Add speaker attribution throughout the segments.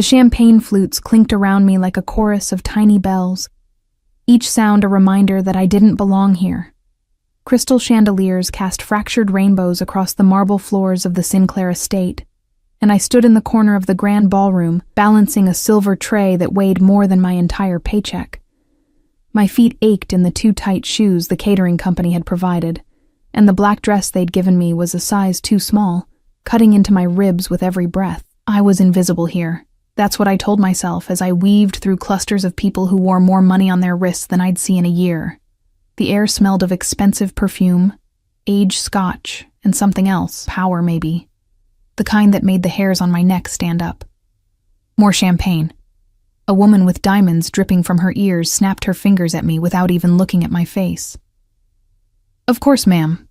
Speaker 1: The champagne flutes clinked around me like a chorus of tiny bells, each sound a reminder that I didn't belong here. Crystal chandeliers cast fractured rainbows across the marble floors of the Sinclair estate, and I stood in the corner of the grand ballroom, balancing a silver tray that weighed more than my entire paycheck. My feet ached in the too tight shoes the catering company had provided, and the black dress they'd given me was a size too small, cutting into my ribs with every breath. I was invisible here. That's what I told myself as I weaved through clusters of people who wore more money on their wrists than I'd see in a year. The air smelled of expensive perfume, aged scotch, and something else, power maybe. The kind that made the hairs on my neck stand up. More champagne. A woman with diamonds dripping from her ears snapped her fingers at me without even looking at my face. "Of course, ma'am."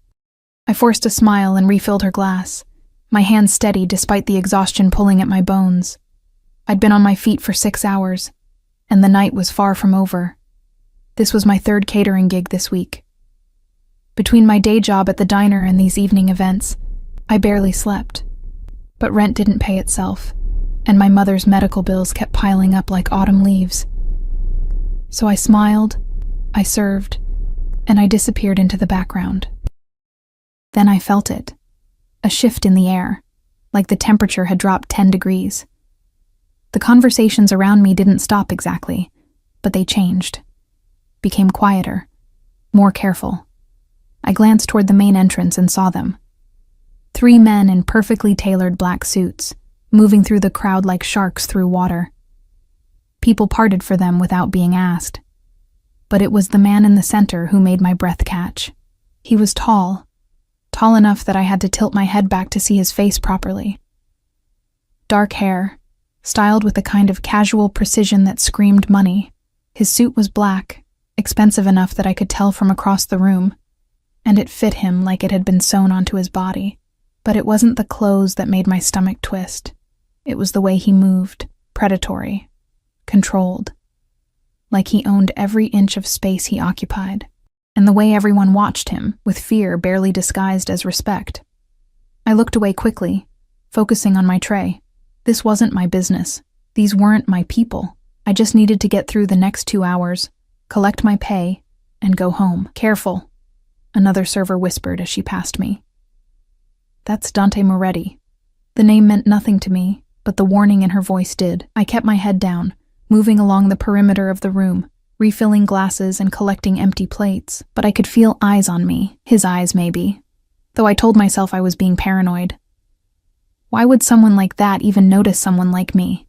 Speaker 1: I forced a smile and refilled her glass, my hand steady despite the exhaustion pulling at my bones. I'd been on my feet for 6 hours, and the night was far from over. This was my third catering gig this week. Between my day job at the diner and these evening events, I barely slept. But rent didn't pay itself, and my mother's medical bills kept piling up like autumn leaves. So I smiled, I served, and I disappeared into the background. Then I felt it, a shift in the air, like the temperature had dropped 10 degrees. The conversations around me didn't stop exactly, but they changed, became quieter, more careful. I glanced toward the main entrance and saw them. 3 men in perfectly tailored black suits, moving through the crowd like sharks through water. People parted for them without being asked. But it was the man in the center who made my breath catch. He was tall enough that I had to tilt my head back to see his face properly. Dark hair, styled with a kind of casual precision that screamed money. His suit was black, expensive enough that I could tell from across the room, and it fit him like it had been sewn onto his body. But it wasn't the clothes that made my stomach twist. It was the way he moved, predatory, controlled, like he owned every inch of space he occupied, and the way everyone watched him, with fear barely disguised as respect. I looked away quickly, focusing on my tray. This wasn't my business. These weren't my people. I just needed to get through the next 2 hours, collect my pay, and go home. "Careful," another server whispered as she passed me. "That's Dante Moretti." The name meant nothing to me, but the warning in her voice did. I kept my head down, moving along the perimeter of the room, refilling glasses and collecting empty plates, but I could feel eyes on me, his eyes maybe, though I told myself I was being paranoid. Why would someone like that even notice someone like me?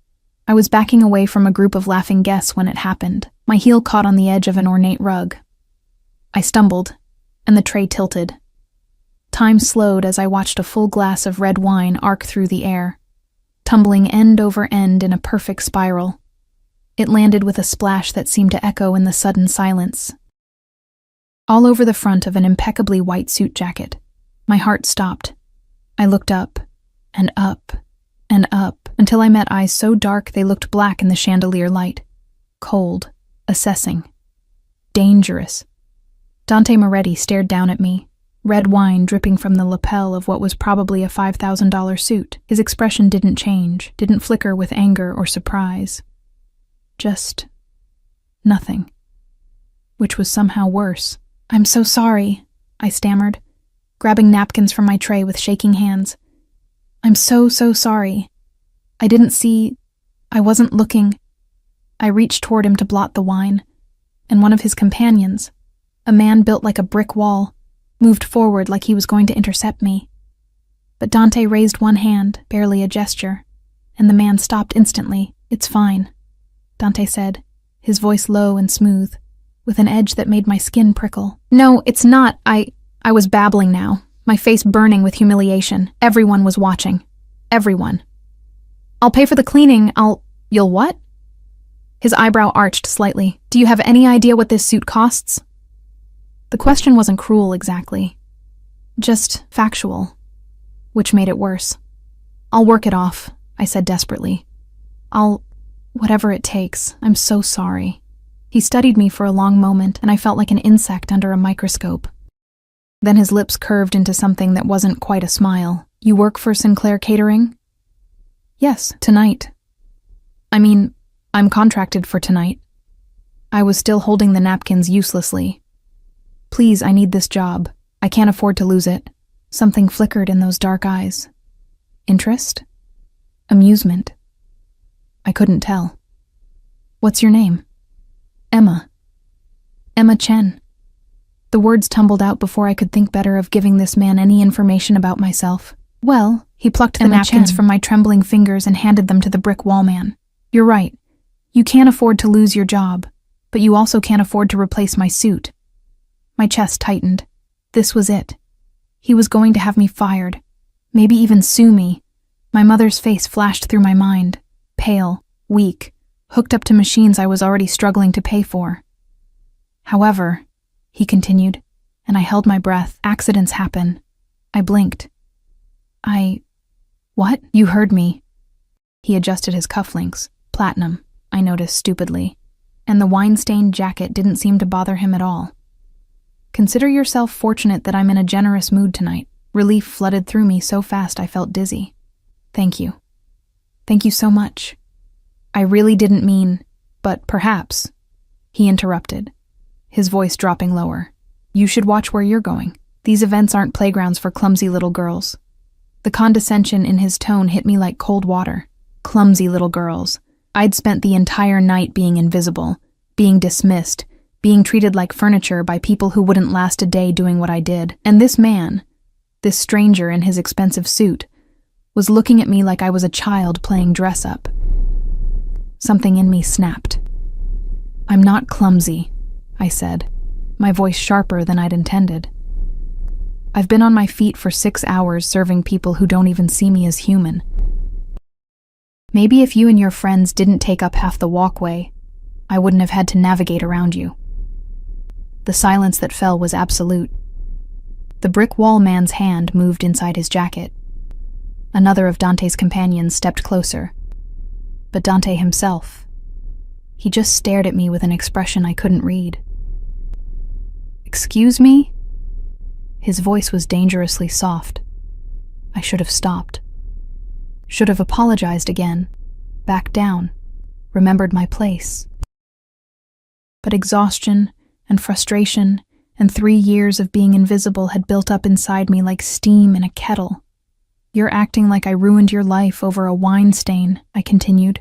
Speaker 1: I was backing away from a group of laughing guests when it happened. My heel caught on the edge of an ornate rug. I stumbled, and the tray tilted. Time slowed as I watched a full glass of red wine arc through the air, tumbling end over end in a perfect spiral. It landed with a splash that seemed to echo in the sudden silence. All over the front of an impeccably white suit jacket. My heart stopped. I looked up, and up, and up, until I met eyes so dark they looked black in the chandelier light. Cold, assessing, dangerous. Dante Moretti stared down at me, red wine dripping from the lapel of what was probably a $5,000 suit. His expression didn't change, didn't flicker with anger or surprise. Just nothing. Which was somehow worse. "I'm so sorry," I stammered, grabbing napkins from my tray with shaking hands. "I'm so sorry. I didn't see. I wasn't looking." I reached toward him to blot the wine, and one of his companions, a man built like a brick wall, moved forward like he was going to intercept me. But Dante raised one hand, barely a gesture, and the man stopped instantly. "It's fine," Dante said, his voice low and smooth, with an edge that made my skin prickle. "No, it's not. I was babbling now, my face burning with humiliation. Everyone was watching. Everyone. "I'll pay for the cleaning. You'll what?" His eyebrow arched slightly. "Do you have any idea what this suit costs?" The question wasn't cruel exactly, just factual, which made it worse. "I'll work it off," I said desperately. Whatever it takes. I'm so sorry." He studied me for a long moment, and I felt like an insect under a microscope. Then his lips curved into something that wasn't quite a smile. "You work for Sinclair Catering?" "Yes, tonight." I mean, I'm contracted for tonight. I was still holding the napkins uselessly. Please, I need this job. I can't afford to lose it. Something flickered in those dark eyes. Interest? Amusement? I couldn't tell. What's your name? Emma. Emma Chen. The words tumbled out before I could think better of giving this man any information about myself. Well, he plucked the napkins from my trembling fingers and handed them to the brick wall man. You're right. You can't afford to lose your job, but you also can't afford to replace my suit. My chest tightened. This was it. He was going to have me fired. Maybe even sue me. My mother's face flashed through my mind. Pale, weak, hooked up to machines I was already struggling to pay for. However, he continued, and I held my breath. Accidents happen. I blinked. What? You heard me. He adjusted his cufflinks. Platinum, I noticed stupidly, and the wine-stained jacket didn't seem to bother him at all. Consider yourself fortunate that I'm in a generous mood tonight. Relief flooded through me so fast I felt dizzy. Thank you. Thank you so much. I really didn't mean, but perhaps. He interrupted, his voice dropping lower. You should watch where you're going. These events aren't playgrounds for clumsy little girls. The condescension in his tone hit me like cold water. Clumsy little girls. I'd spent the entire night being invisible, being dismissed, being treated like furniture by people who wouldn't last a day doing what I did. And this man, this stranger in his expensive suit, was looking at me like I was a child playing dress-up. Something in me snapped. I'm not clumsy, I said, my voice sharper than I'd intended. I've been on my feet for 6 hours serving people who don't even see me as human. Maybe if you and your friends didn't take up half the walkway, I wouldn't have had to navigate around you. The silence that fell was absolute. The brick wall man's hand moved inside his jacket. Another of Dante's companions stepped closer. But Dante himself, he just stared at me with an expression I couldn't read. Excuse me? His voice was dangerously soft. I should have stopped. Should have apologized again, backed down, remembered my place. But exhaustion and frustration and 3 years of being invisible had built up inside me like steam in a kettle. You're acting like I ruined your life over a wine stain, I continued,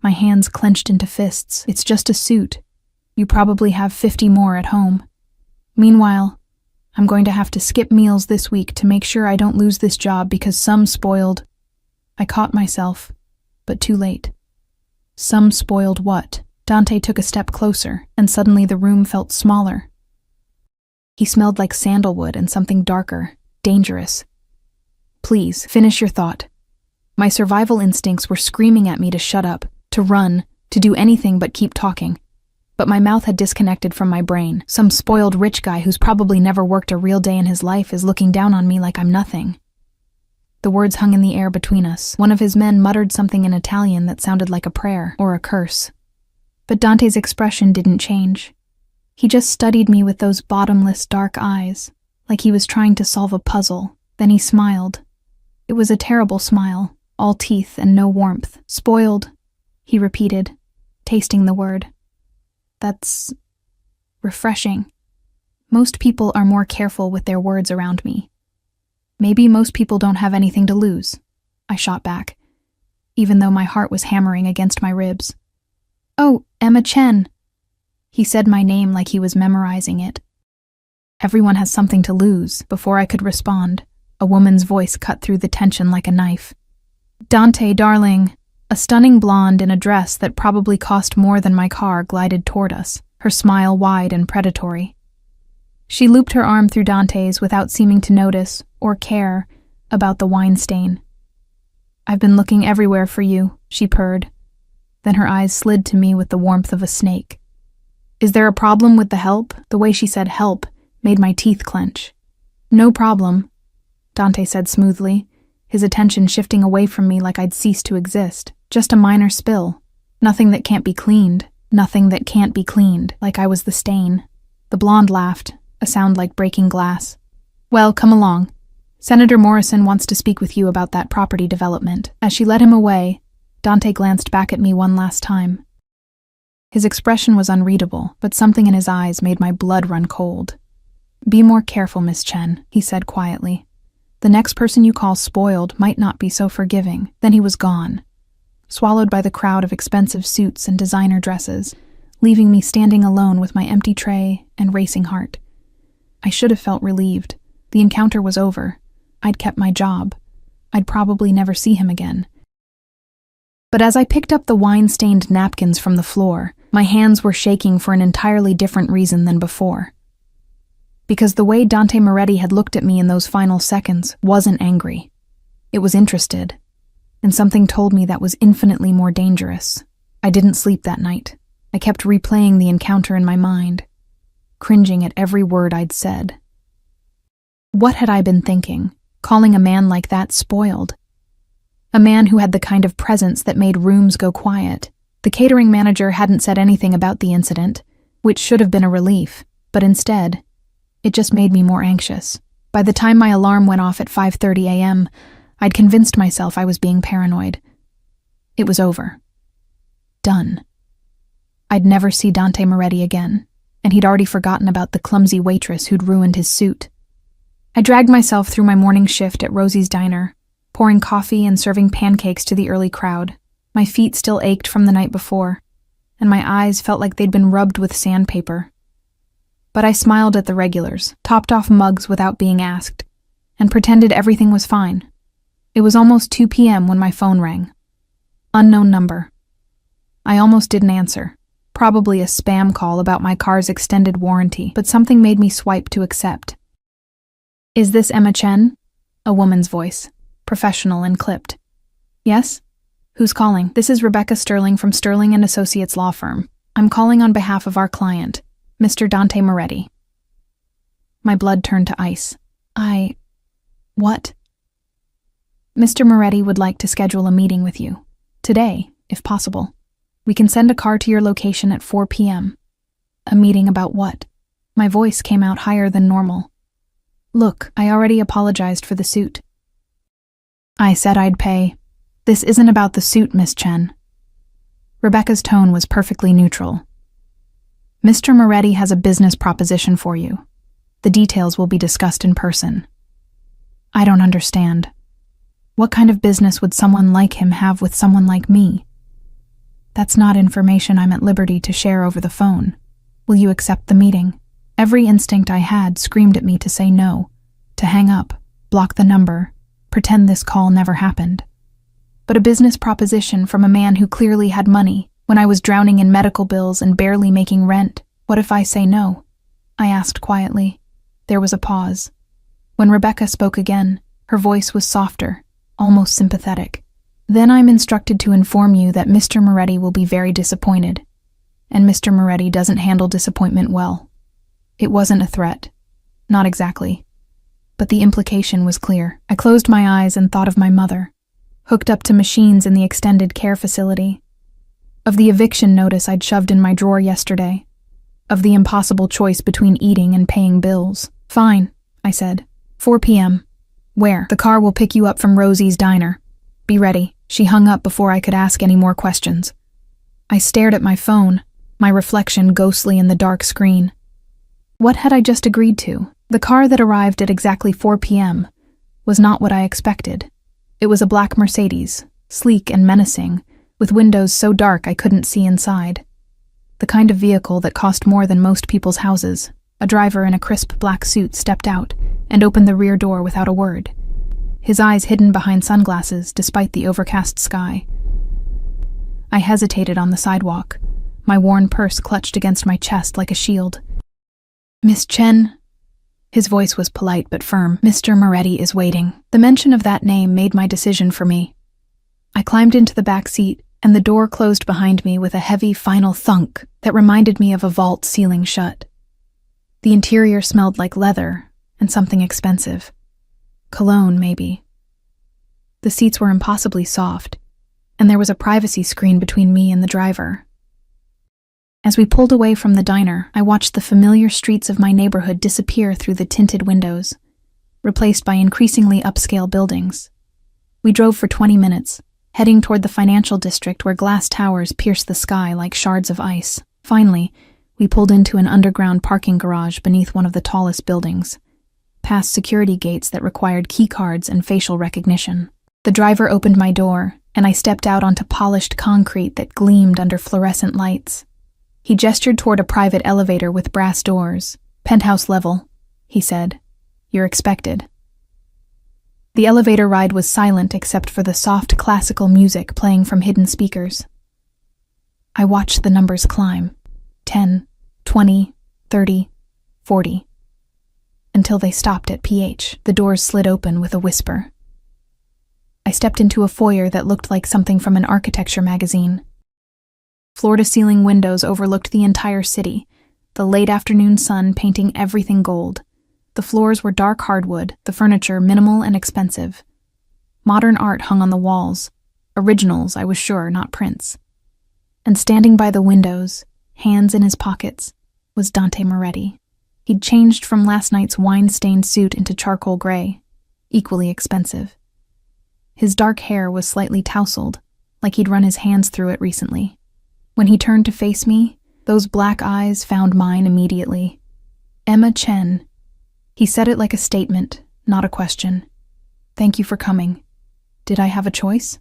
Speaker 1: my hands clenched into fists. It's just a suit. You probably have 50 more at home. Meanwhile, I'm going to have to skip meals this week to make sure I don't lose this job because some spoiled... I caught myself, but too late. Some spoiled what? Dante took a step closer, and suddenly the room felt smaller. He smelled like sandalwood and something darker, dangerous. Please, finish your thought. My survival instincts were screaming at me to shut up, to run, to do anything but keep talking. But my mouth had disconnected from my brain. Some spoiled rich guy who's probably never worked a real day in his life is looking down on me like I'm nothing. The words hung in the air between us. One of his men muttered something in Italian that sounded like a prayer or a curse. But Dante's expression didn't change. He just studied me with those bottomless dark eyes, like he was trying to solve a puzzle. Then he smiled. It was a terrible smile, all teeth and no warmth. Spoiled, he repeated, tasting the word. That's refreshing. Most people are more careful with their words around me. Maybe most people don't have anything to lose, I shot back, even though my heart was hammering against my ribs. Oh, Emma Chen. He said my name like he was memorizing it. Everyone has something to lose. Before I could respond, a woman's voice cut through the tension like a knife. Dante, darling. A stunning blonde in a dress that probably cost more than my car glided toward us, her smile wide and predatory. She looped her arm through Dante's without seeming to notice or care about the wine stain. I've been looking everywhere for you, she purred. Then her eyes slid to me with the warmth of a snake. Is there a problem with the help? The way she said help made my teeth clench. No problem, Dante said smoothly, his attention shifting away from me like I'd ceased to exist. Just a minor spill. Nothing that can't be cleaned. Nothing that can't be cleaned, like I was the stain. The blonde laughed, a sound like breaking glass. Well, come along. Senator Morrison wants to speak with you about that property development. As she led him away, Dante glanced back at me one last time. His expression was unreadable, but something in his eyes made my blood run cold. "Be more careful, Miss Chen," he said quietly. "The next person you call spoiled might not be so forgiving." Then he was gone, swallowed by the crowd of expensive suits and designer dresses, leaving me standing alone with my empty tray and racing heart. I should have felt relieved. The encounter was over. I'd kept my job. I'd probably never see him again. But as I picked up the wine-stained napkins from the floor, my hands were shaking for an entirely different reason than before. Because the way Dante Moretti had looked at me in those final seconds wasn't angry. It was interested, and something told me that was infinitely more dangerous. I didn't sleep that night. I kept replaying the encounter in my mind, cringing at every word I'd said. What had I been thinking, calling a man like that spoiled? A man who had the kind of presence that made rooms go quiet. The catering manager hadn't said anything about the incident, which should have been a relief, but instead, it just made me more anxious. By the time my alarm went off at 5:30 a.m., I'd convinced myself I was being paranoid. It was over. Done. I'd never see Dante Moretti again, and he'd already forgotten about the clumsy waitress who'd ruined his suit. I dragged myself through my morning shift at Rosie's Diner, pouring coffee and serving pancakes to the early crowd. My feet still ached from the night before, and my eyes felt like they'd been rubbed with sandpaper. But I smiled at the regulars, topped off mugs without being asked, and pretended everything was fine. It was almost 2 p.m. when my phone rang. Unknown number. I almost didn't answer. Probably a spam call about my car's extended warranty, but something made me swipe to accept. "Is this Emma Chen?" A woman's voice, professional and clipped. "Yes? Who's calling?" "This is Rebecca Sterling from Sterling & Associates Law Firm. I'm calling on behalf of our client, Mr. Dante Moretti." My blood turned to ice. What? "Mr. Moretti would like to schedule a meeting with you. Today, if possible. We can send a car to your location at 4 p.m. "A meeting about what?" My voice came out higher than normal. "Look, I already apologized for the suit. I said I'd pay. This isn't about the suit, Miss Chen." Rebecca's tone was perfectly neutral. "Mr. Moretti has a business proposition for you. The details will be discussed in person." "I don't understand. What kind of business would someone like him have with someone like me? That's not information I'm at liberty to share over the phone. Will you accept the meeting?" Every instinct I had screamed at me to say no, to hang up, block the number, pretend this call never happened. But a business proposition from a man who clearly had money, when I was drowning in medical bills and barely making rent. What if I say no? I asked quietly. There was a pause. When Rebecca spoke again, her voice was softer, almost sympathetic. "Then I'm instructed to inform you that Mr. Moretti will be very disappointed, and Mr. Moretti doesn't handle disappointment well." It wasn't a threat. Not exactly. But the implication was clear. I closed my eyes and thought of my mother, hooked up to machines in the extended care facility, of the eviction notice I'd shoved in my drawer yesterday, of the impossible choice between eating and paying bills. "Fine," I said. 4 p.m. "Where?" "The car will pick you up from Rosie's Diner. Be ready." She hung up before I could ask any more questions. I stared at my phone, my reflection ghostly in the dark screen. What had I just agreed to? The car that arrived at exactly 4 p.m. was not what I expected. It was a black Mercedes, sleek and menacing, with windows so dark I couldn't see inside. The kind of vehicle that cost more than most people's houses. A driver in a crisp black suit stepped out and opened the rear door without a word, his eyes hidden behind sunglasses despite the overcast sky. I hesitated on the sidewalk, my worn purse clutched against my chest like a shield. "Miss Chen?" His voice was polite but firm. "Mr. Moretti is waiting." The mention of that name made my decision for me. I climbed into the back seat, and the door closed behind me with a heavy final thunk that reminded me of a vault ceiling shut. The interior smelled like leather and something expensive. Cologne, maybe. The seats were impossibly soft, and there was a privacy screen between me and the driver. As we pulled away from the diner, I watched the familiar streets of my neighborhood disappear through the tinted windows, replaced by increasingly upscale buildings. We drove for 20 minutes, heading toward the financial district where glass towers pierced the sky like shards of ice. Finally, we pulled into an underground parking garage beneath one of the tallest buildings, past security gates that required keycards and facial recognition. The driver opened my door, and I stepped out onto polished concrete that gleamed under fluorescent lights. He gestured toward a private elevator with brass doors. "Penthouse level," he said. "You're expected." The elevator ride was silent except for the soft classical music playing from hidden speakers. I watched the numbers climb, 10, 20, 30, 40, until they stopped at PH. The doors slid open with a whisper. I stepped into a foyer that looked like something from an architecture magazine. Floor-to-ceiling windows overlooked the entire city, the late afternoon sun painting everything gold. The floors were dark hardwood, the furniture minimal and expensive. Modern art hung on the walls, originals, I was sure, not prints. And standing by the windows, hands in his pockets, was Dante Moretti. He'd changed from last night's wine-stained suit into charcoal gray, equally expensive. His dark hair was slightly tousled, like he'd run his hands through it recently. When he turned to face me, those black eyes found mine immediately. "Emma Chen." He said it like a statement, not a question. "Thank you for coming." Did I have a choice?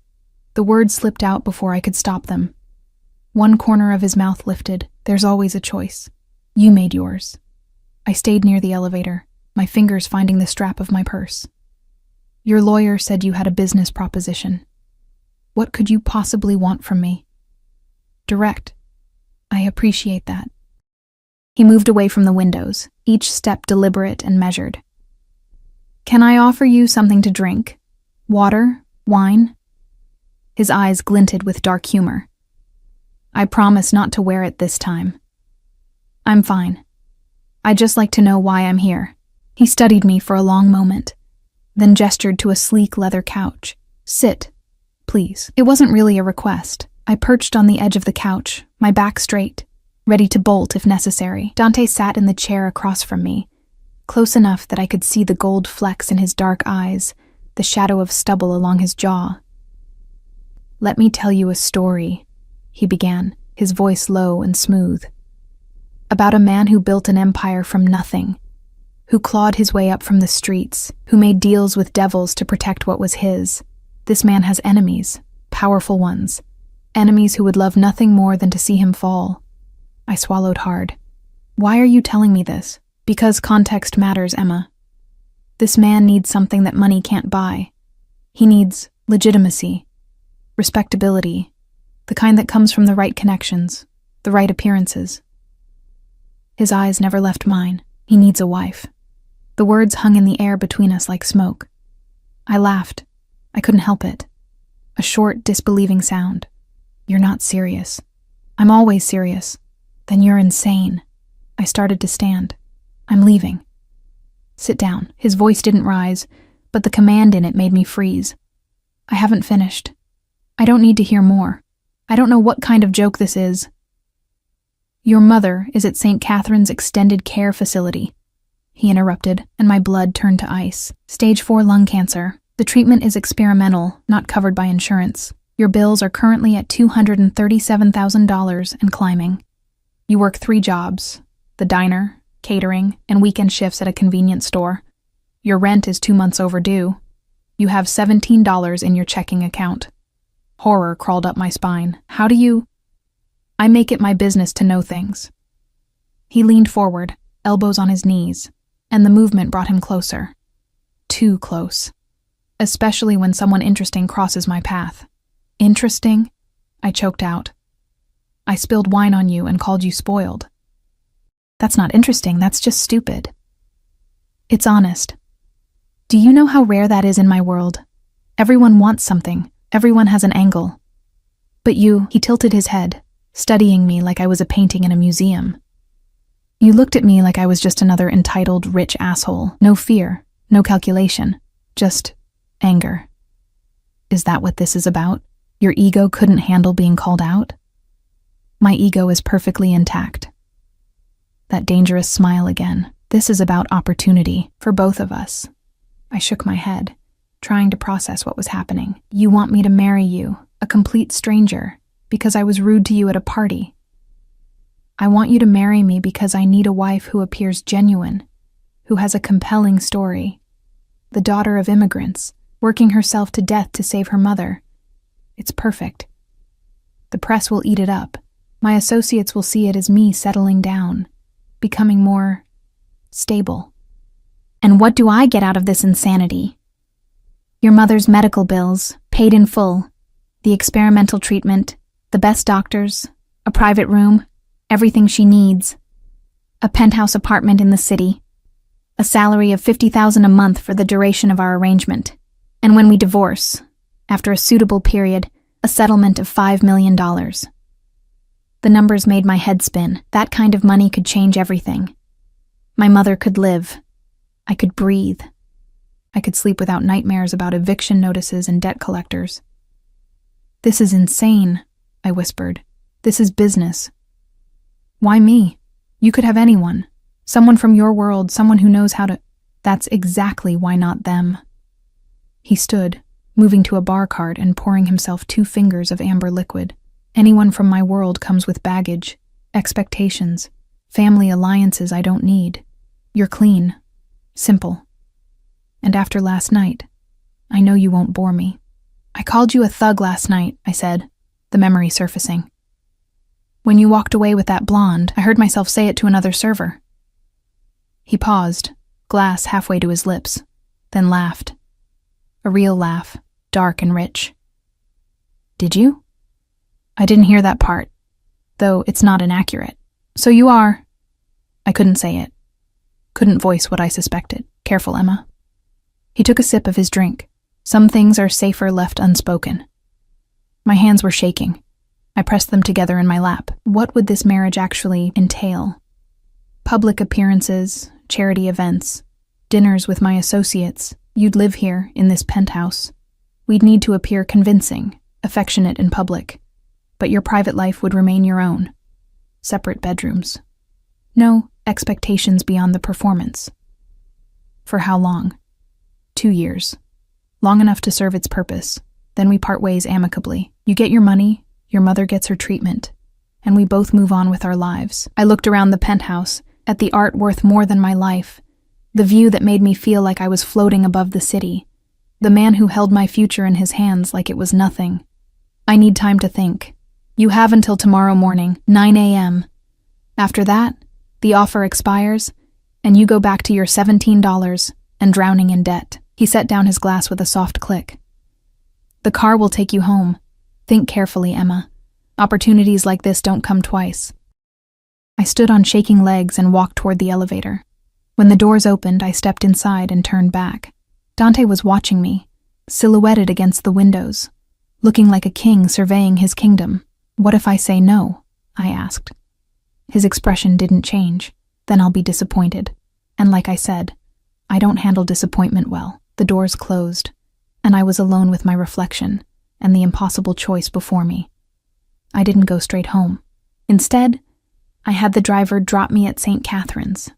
Speaker 1: The words slipped out before I could stop them. One corner of his mouth lifted. "There's always a choice. You made yours." I stayed near the elevator, my fingers finding the strap of my purse. "Your lawyer said you had a business proposition. What could you possibly want from me?" "Direct. I appreciate that." He moved away from the windows, each step deliberate and measured. "Can I offer you something to drink? Water? Wine?" His eyes glinted with dark humor. "I promise not to wear it this time." "I'm fine. I'd just like to know why I'm here." He studied me for a long moment, then gestured to a sleek leather couch. "Sit, please." It wasn't really a request. I perched on the edge of the couch, my back straight, ready to bolt if necessary. Dante sat in the chair across from me, close enough that I could see the gold flecks in his dark eyes, the shadow of stubble along his jaw. "Let me tell you a story," he began, his voice low and smooth. "About a man who built an empire from nothing, who clawed his way up from the streets, who made deals with devils to protect what was his. This man has enemies, powerful ones, enemies who would love nothing more than to see him fall." I swallowed hard. "Why are you telling me this?" "Because context matters, Emma. This man needs something that money can't buy. He needs legitimacy, respectability, the kind that comes from the right connections, the right appearances." His eyes never left mine. "He needs a wife." The words hung in the air between us like smoke. I laughed. I couldn't help it. A short, disbelieving sound. "You're not serious." "I'm always serious." "Then you're insane." I started to stand. "I'm leaving." "Sit down." His voice didn't rise, but the command in it made me freeze. "I haven't finished. I don't need to hear more. I don't know what kind of joke this is." "Your mother is at St. Catherine's Extended Care Facility," he interrupted, and my blood turned to ice. "Stage 4 lung cancer. The treatment is experimental, not covered by insurance. Your bills are currently at $237,000 and climbing. You work 3 jobs, the diner, catering, and weekend shifts at a convenience store. Your rent is 2 months overdue. You have $17 in your checking account." Horror crawled up my spine. "How do you—" "I make it my business to know things." He leaned forward, elbows on his knees, and the movement brought him closer. Too close. Especially when someone interesting crosses my path. "Interesting?" I choked out. "I spilled wine on you and called you spoiled." "That's not interesting, that's just stupid." "It's honest. Do you know how rare that is in my world? Everyone wants something, everyone has an angle. But you—" he tilted his head, studying me like I was a painting in a museum. "You looked at me like I was just another entitled, rich asshole. No fear, no calculation, just anger. Is that what this is about? Your ego couldn't handle being called out?" "My ego is perfectly intact." That dangerous smile again. "This is about opportunity, for both of us." I shook my head. trying to process what was happening. You want me to marry you, a complete stranger, because I was rude to you at a party. I want you to marry me because I need a wife who appears genuine, who has a compelling story. The daughter of immigrants, working herself to death to save her mother. It's perfect. The press will eat it up. My associates will see it as me settling down, becoming more stable. And what do I get out of this insanity? Your mother's medical bills, paid in full, the experimental treatment, the best doctors, a private room, everything she needs, a penthouse apartment in the city, a salary of $50,000 a month for the duration of our arrangement, and when we divorce, after a suitable period, a settlement of $5 million. The numbers made my head spin. That kind of money could change everything. My mother could live. I could breathe. I could sleep without nightmares about eviction notices and debt collectors. This is insane, I whispered. This is business. Why me? You could have anyone. Someone from your world, someone who knows how to... That's exactly why not them. He stood, moving to a bar cart and pouring himself 2 fingers of amber liquid. Anyone from my world comes with baggage, expectations, family alliances I don't need. You're clean. Simple. And after last night, I know you won't bore me. I called you a thug last night, I said, the memory surfacing. When you walked away with that blonde, I heard myself say it to another server. He paused, glass halfway to his lips, then laughed. A real laugh, dark and rich. Did you? I didn't hear that part, though it's not inaccurate. So you are... I couldn't say it. Couldn't voice what I suspected. Careful, Emma. He took a sip of his drink. Some things are safer left unspoken. My hands were shaking. I pressed them together in my lap. What would this marriage actually entail? Public appearances, charity events, dinners with my associates. You'd live here, in this penthouse. We'd need to appear convincing, affectionate in public. But your private life would remain your own. Separate bedrooms. No expectations beyond the performance. For how long? 2 years. Long enough to serve its purpose. Then we part ways amicably. You get your money, your mother gets her treatment, and we both move on with our lives. I looked around the penthouse, at the art worth more than my life, the view that made me feel like I was floating above the city, the man who held my future in his hands like it was nothing. I need time to think. You have until tomorrow morning, 9 a.m. After that, the offer expires, and you go back to your $17 and drowning in debt. He set down his glass with a soft click. The car will take you home. Think carefully, Emma. Opportunities like this don't come twice. I stood on shaking legs and walked toward the elevator. When the doors opened, I stepped inside and turned back. Dante was watching me, silhouetted against the windows, looking like a king surveying his kingdom. What if I say no? I asked. His expression didn't change. Then I'll be disappointed. And like I said, I don't handle disappointment well. The doors closed, and I was alone with my reflection and the impossible choice before me. I didn't go straight home. Instead, I had the driver drop me at St. Catherine's.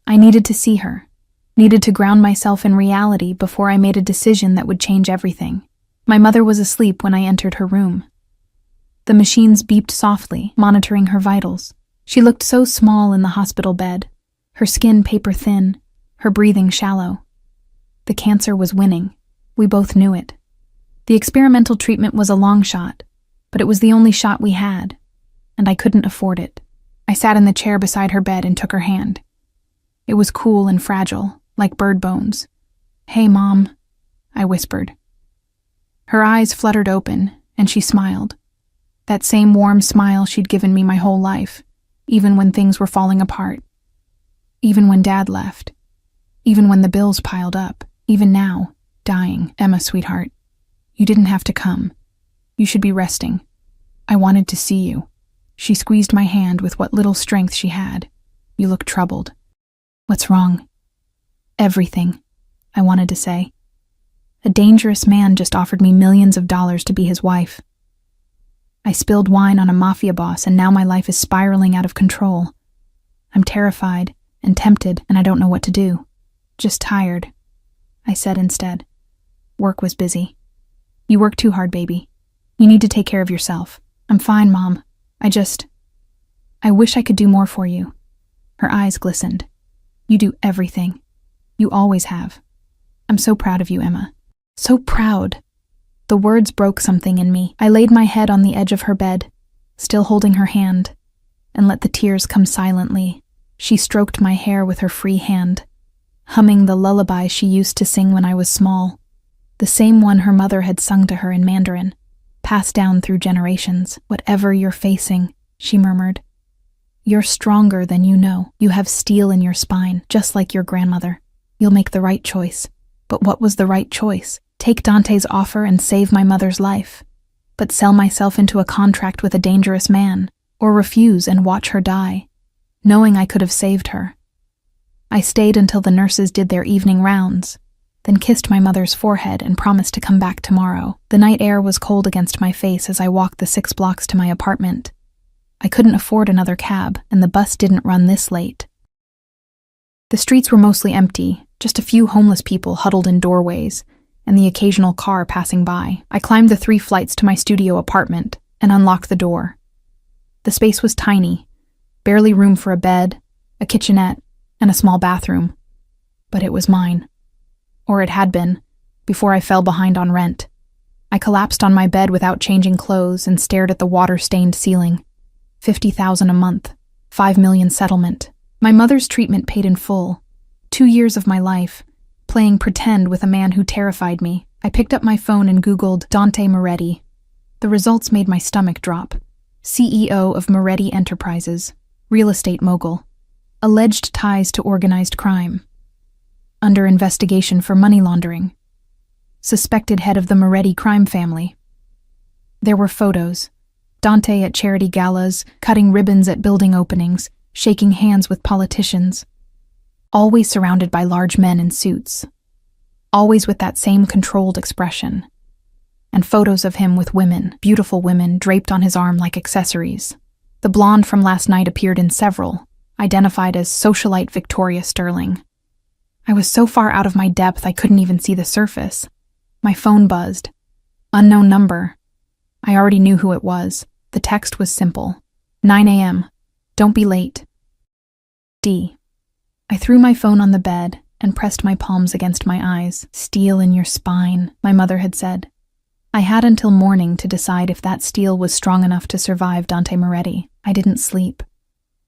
Speaker 1: I needed to see her, needed to ground myself in reality before I made a decision that would change everything. My mother was asleep when I entered her room. The machines beeped softly, monitoring her vitals. She looked so small in the hospital bed, her skin paper thin, her breathing shallow. The cancer was winning. We both knew it. The experimental treatment was a long shot, but it was the only shot we had, and I couldn't afford it. I sat in the chair beside her bed and took her hand. It was cool and fragile, like bird bones. "Hey, Mom," I whispered. Her eyes fluttered open, and she smiled. That same warm smile she'd given me my whole life, even when things were falling apart. Even when Dad left. Even when the bills piled up. Even now, dying. "Emma, sweetheart, you didn't have to come. You should be resting. I wanted to see you." She squeezed my hand with what little strength she had. "You look troubled." "What's wrong?" "Everything," I wanted to say. A dangerous man just offered me millions of dollars to be his wife. I spilled wine on a Mafia boss, and now my life is spiraling out of control. I'm terrified and tempted, and I don't know what to do. "Just tired," I said instead. Work was busy. You work too hard, baby. You need to take care of yourself. I'm fine, Mom. I wish I could do more for you. Her eyes glistened. You do everything. You always have. I'm so proud of you, Emma. So proud. The words broke something in me. I laid my head on the edge of her bed, still holding her hand, and let the tears come silently. She stroked my hair with her free hand, humming the lullaby she used to sing when I was small, the same one her mother had sung to her in Mandarin, passed down through generations. Whatever you're facing, she murmured, you're stronger than you know. You have steel in your spine, just like your grandmother. You'll make the right choice. But what was the right choice? Take Dante's offer and save my mother's life, but sell myself into a contract with a dangerous man, or refuse and watch her die, knowing I could have saved her. I stayed until the nurses did their evening rounds, then kissed my mother's forehead and promised to come back tomorrow. The night air was cold against my face as I walked the 6 blocks to my apartment. I couldn't afford another cab, and the bus didn't run this late. The streets were mostly empty, just a few homeless people huddled in doorways, and the occasional car passing by. I climbed the 3 flights to my studio apartment and unlocked the door. The space was tiny, barely room for a bed, a kitchenette, and a small bathroom. But it was mine. Or it had been, before I fell behind on rent. I collapsed on my bed without changing clothes and stared at the water-stained ceiling. $50,000 a month, $5 million settlement. My mother's treatment paid in full. 2 years of my life, playing pretend with a man who terrified me. I picked up my phone and Googled Dante Moretti. The results made my stomach drop. CEO of Moretti Enterprises, real estate mogul. Alleged ties to organized crime. Under investigation for money laundering. Suspected head of the Moretti crime family. There were photos. Dante at charity galas, cutting ribbons at building openings, shaking hands with politicians. Always surrounded by large men in suits. Always with that same controlled expression. And photos of him with women, beautiful women, draped on his arm like accessories. The blonde from last night appeared in several, identified as socialite Victoria Sterling. I was so far out of my depth I couldn't even see the surface. My phone buzzed. Unknown number. I already knew who it was. The text was simple. 9 a.m. Don't be late. D. I threw my phone on the bed and pressed my palms against my eyes. Steel in your spine, my mother had said. I had until morning to decide if that steel was strong enough to survive Dante Moretti. I didn't sleep.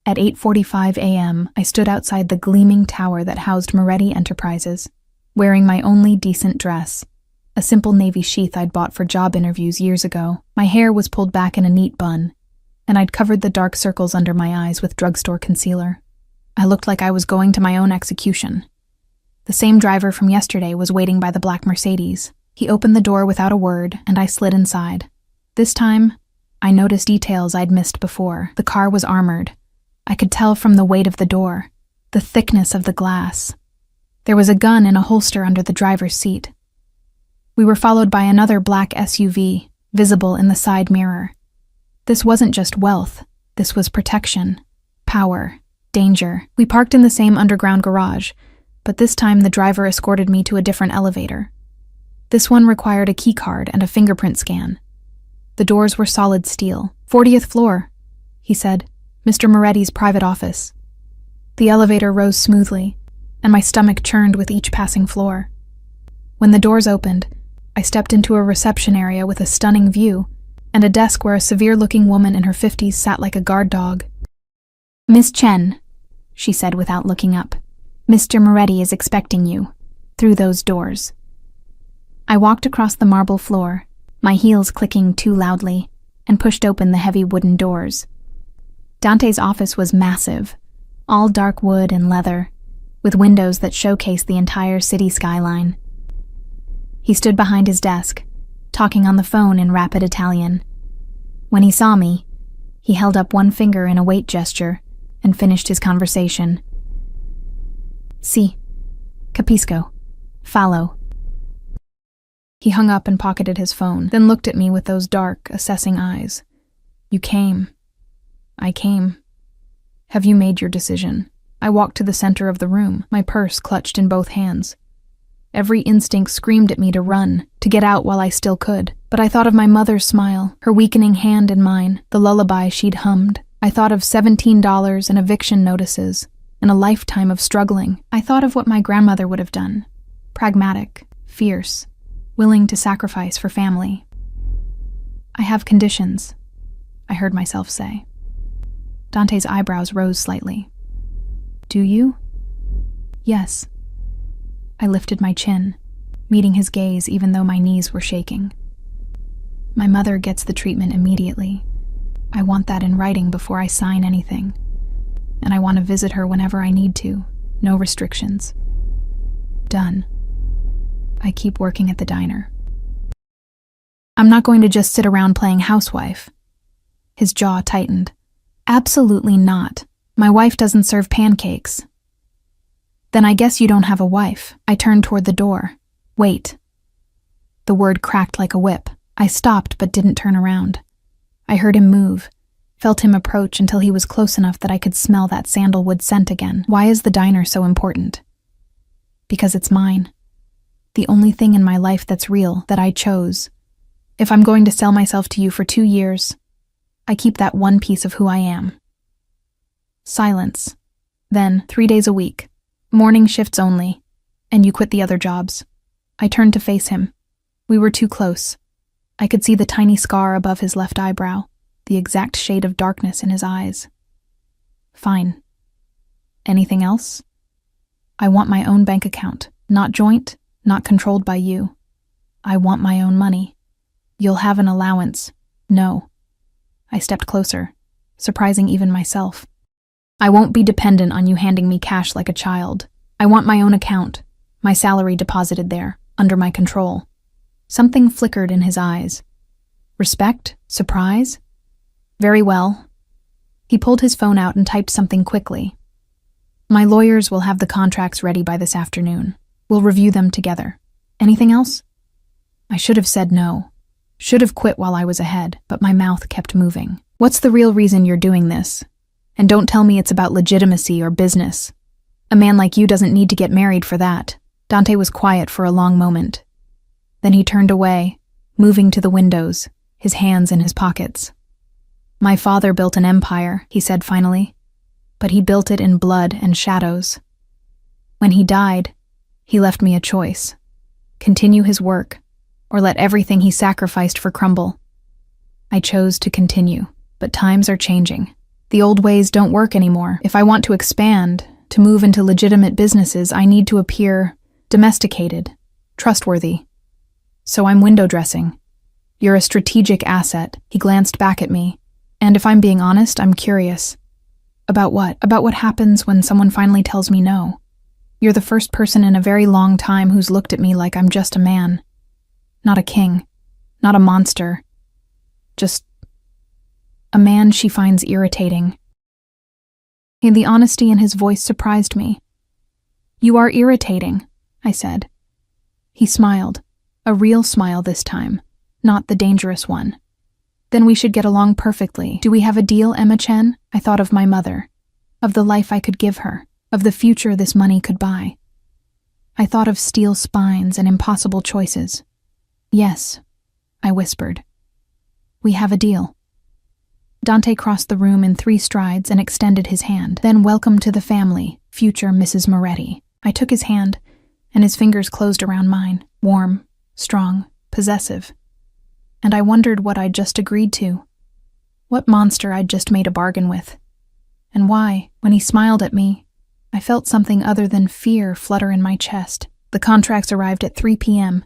Speaker 1: At 8:45 a.m., I stood outside the gleaming tower that housed Moretti Enterprises, wearing my only decent dress, a simple navy sheath I'd bought for job interviews years ago. My hair was pulled back in a neat bun, and I'd covered the dark circles under my eyes with drugstore concealer. I looked like I was going to my own execution. The same driver from yesterday was waiting by the black Mercedes. He opened the door without a word, and I slid inside. This time, I noticed details I'd missed before. The car was armored. I could tell from the weight of the door, the thickness of the glass. There was a gun in a holster under the driver's seat. We were followed by another black SUV, visible in the side mirror. This wasn't just wealth. This was protection, power, danger. We parked in the same underground garage, but this time the driver escorted me to a different elevator. This one required a key card and a fingerprint scan. The doors were solid steel. 40th floor, he said. Mr. Moretti's private office. The elevator rose smoothly, and my stomach churned with each passing floor. When the doors opened, I stepped into a reception area with a stunning view and a desk where a severe-looking woman in her 50s sat like a guard dog. Miss Chen, she said without looking up, Mr. Moretti is expecting you, through those doors. I walked across the marble floor, my heels clicking too loudly, and pushed open the heavy wooden doors. Dante's office was massive, all dark wood and leather, with windows that showcased the entire city skyline. He stood behind his desk, talking on the phone in rapid Italian. When he saw me, he held up one finger in a wait gesture and finished his conversation. Si, capisco, fallo. He hung up and pocketed his phone, then looked at me with those dark, assessing eyes. You came. I came. Have you made your decision? I walked to the center of the room, my purse clutched in both hands. Every instinct screamed at me to run, to get out while I still could. But I thought of my mother's smile, her weakening hand in mine, the lullaby she'd hummed. I thought of $17 in eviction notices, and a lifetime of struggling. I thought of what my grandmother would have done. Pragmatic, fierce, willing to sacrifice for family. I have conditions, I heard myself say. Dante's eyebrows rose slightly. Do you? Yes. I lifted my chin, meeting his gaze even though my knees were shaking. My mother gets the treatment immediately. I want that in writing before I sign anything. And I want to visit her whenever I need to. No restrictions. Done. I keep working at the diner. I'm not going to just sit around playing housewife. His jaw tightened. Absolutely not. My wife doesn't serve pancakes. Then I guess you don't have a wife. I turned toward the door. Wait. The word cracked like a whip. I stopped but didn't turn around. I heard him move, felt him approach until he was close enough that I could smell that sandalwood scent again. Why is the diner so important? Because it's mine. The only thing in my life that's real, that I chose. If I'm going to sell myself to you for 2 years, I keep that one piece of who I am. Silence. Then, 3 days a week. Morning shifts only. And you quit the other jobs. I turned to face him. We were too close. I could see the tiny scar above his left eyebrow, the exact shade of darkness in his eyes. Fine. Anything else? I want my own bank account. Not joint, not controlled by you. I want my own money. You'll have an allowance. No. I stepped closer, surprising even myself. I won't be dependent on you handing me cash like a child. I want my own account, my salary deposited there, under my control. Something flickered in his eyes. Respect? Surprise? Very well. He pulled his phone out and typed something quickly. My lawyers will have the contracts ready by this afternoon. We'll review them together. Anything else? I should have said no. Should have quit while I was ahead, but my mouth kept moving. What's the real reason you're doing this? And don't tell me it's about legitimacy or business. A man like you doesn't need to get married for that. Dante was quiet for a long moment. Then he turned away, moving to the windows, his hands in his pockets. My father built an empire, he said finally, but he built it in blood and shadows. When he died, he left me a choice. Continue his work, or let everything he sacrificed for crumble. I chose to continue, but times are changing. The old ways don't work anymore. If I want to expand, to move into legitimate businesses, I need to appear domesticated, trustworthy. So I'm window dressing. You're a strategic asset. He glanced back at me. And if I'm being honest, I'm curious. About what? About what happens when someone finally tells me no. You're the first person in a very long time who's looked at me like I'm just a man. Not a king. Not a monster. Just a man she finds irritating. And the honesty in his voice surprised me. You are irritating, I said. He smiled. A real smile this time, not the dangerous one. Then we should get along perfectly. Do we have a deal, Emma Chen? I thought of my mother, of the life I could give her, of the future this money could buy. I thought of steel spines and impossible choices. Yes, I whispered. We have a deal. Dante crossed the room in 3 strides and extended his hand. Then welcome to the family, future Mrs. Moretti. I took his hand, and his fingers closed around mine, warm, strong, possessive. And I wondered what I'd just agreed to. What monster I'd just made a bargain with. And why, when he smiled at me, I felt something other than fear flutter in my chest. The contracts arrived at 3 p.m.,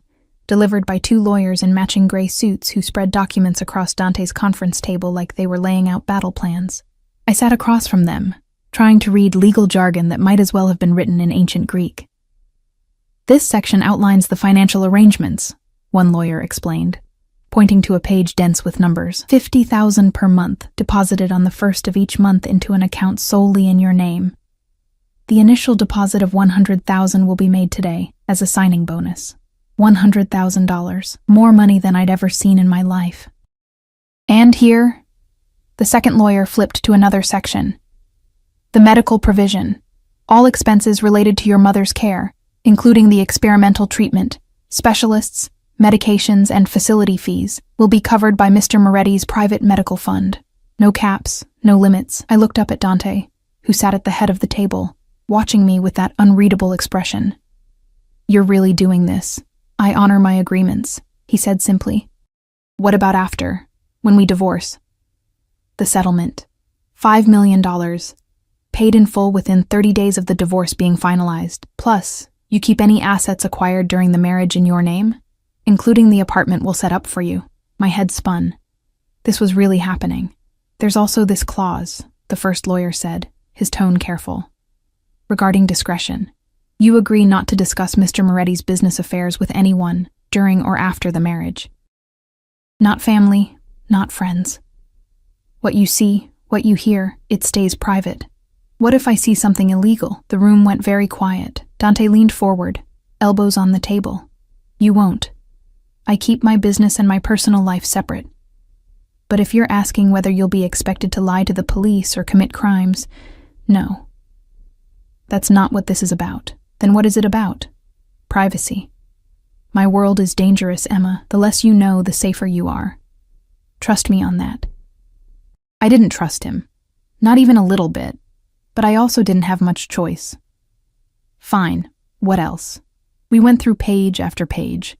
Speaker 1: delivered by 2 lawyers in matching gray suits who spread documents across Dante's conference table like they were laying out battle plans. I sat across from them, trying to read legal jargon that might as well have been written in ancient Greek. This section outlines the financial arrangements, one lawyer explained, pointing to a page dense with numbers. $50,000 per month, deposited on the first of each month into an account solely in your name. The initial deposit of $100,000 will be made today, as a signing bonus. $100,000, more money than I'd ever seen in my life. And here, the second lawyer flipped to another section. The medical provision, all expenses related to your mother's care, including the experimental treatment, specialists, medications, and facility fees, will be covered by Mr. Moretti's private medical fund. No caps, no limits. I looked up at Dante, who sat at the head of the table, watching me with that unreadable expression. "You're really doing this. I honor my agreements," he said simply. "What about after, when we divorce?" "The settlement. $5 million. Paid in full within 30 days of the divorce being finalized. Plus, you keep any assets acquired during the marriage in your name, including the apartment we'll set up for you." My head spun. This was really happening. "There's also this clause," the first lawyer said, his tone careful. "Regarding discretion. You agree not to discuss Mr. Moretti's business affairs with anyone during or after the marriage. Not family, not friends. What you see, what you hear, it stays private. What if I see something illegal?" The room went very quiet. Dante leaned forward, elbows on the table. "You won't. I keep my business and my personal life separate. But if you're asking whether you'll be expected to lie to the police or commit crimes, no. That's not what this is about. Then what is it about? Privacy. My world is dangerous, Emma. The less you know, the safer you are. Trust me on that." I didn't trust him. Not even a little bit. But I also didn't have much choice. Fine. What else? We went through page after page.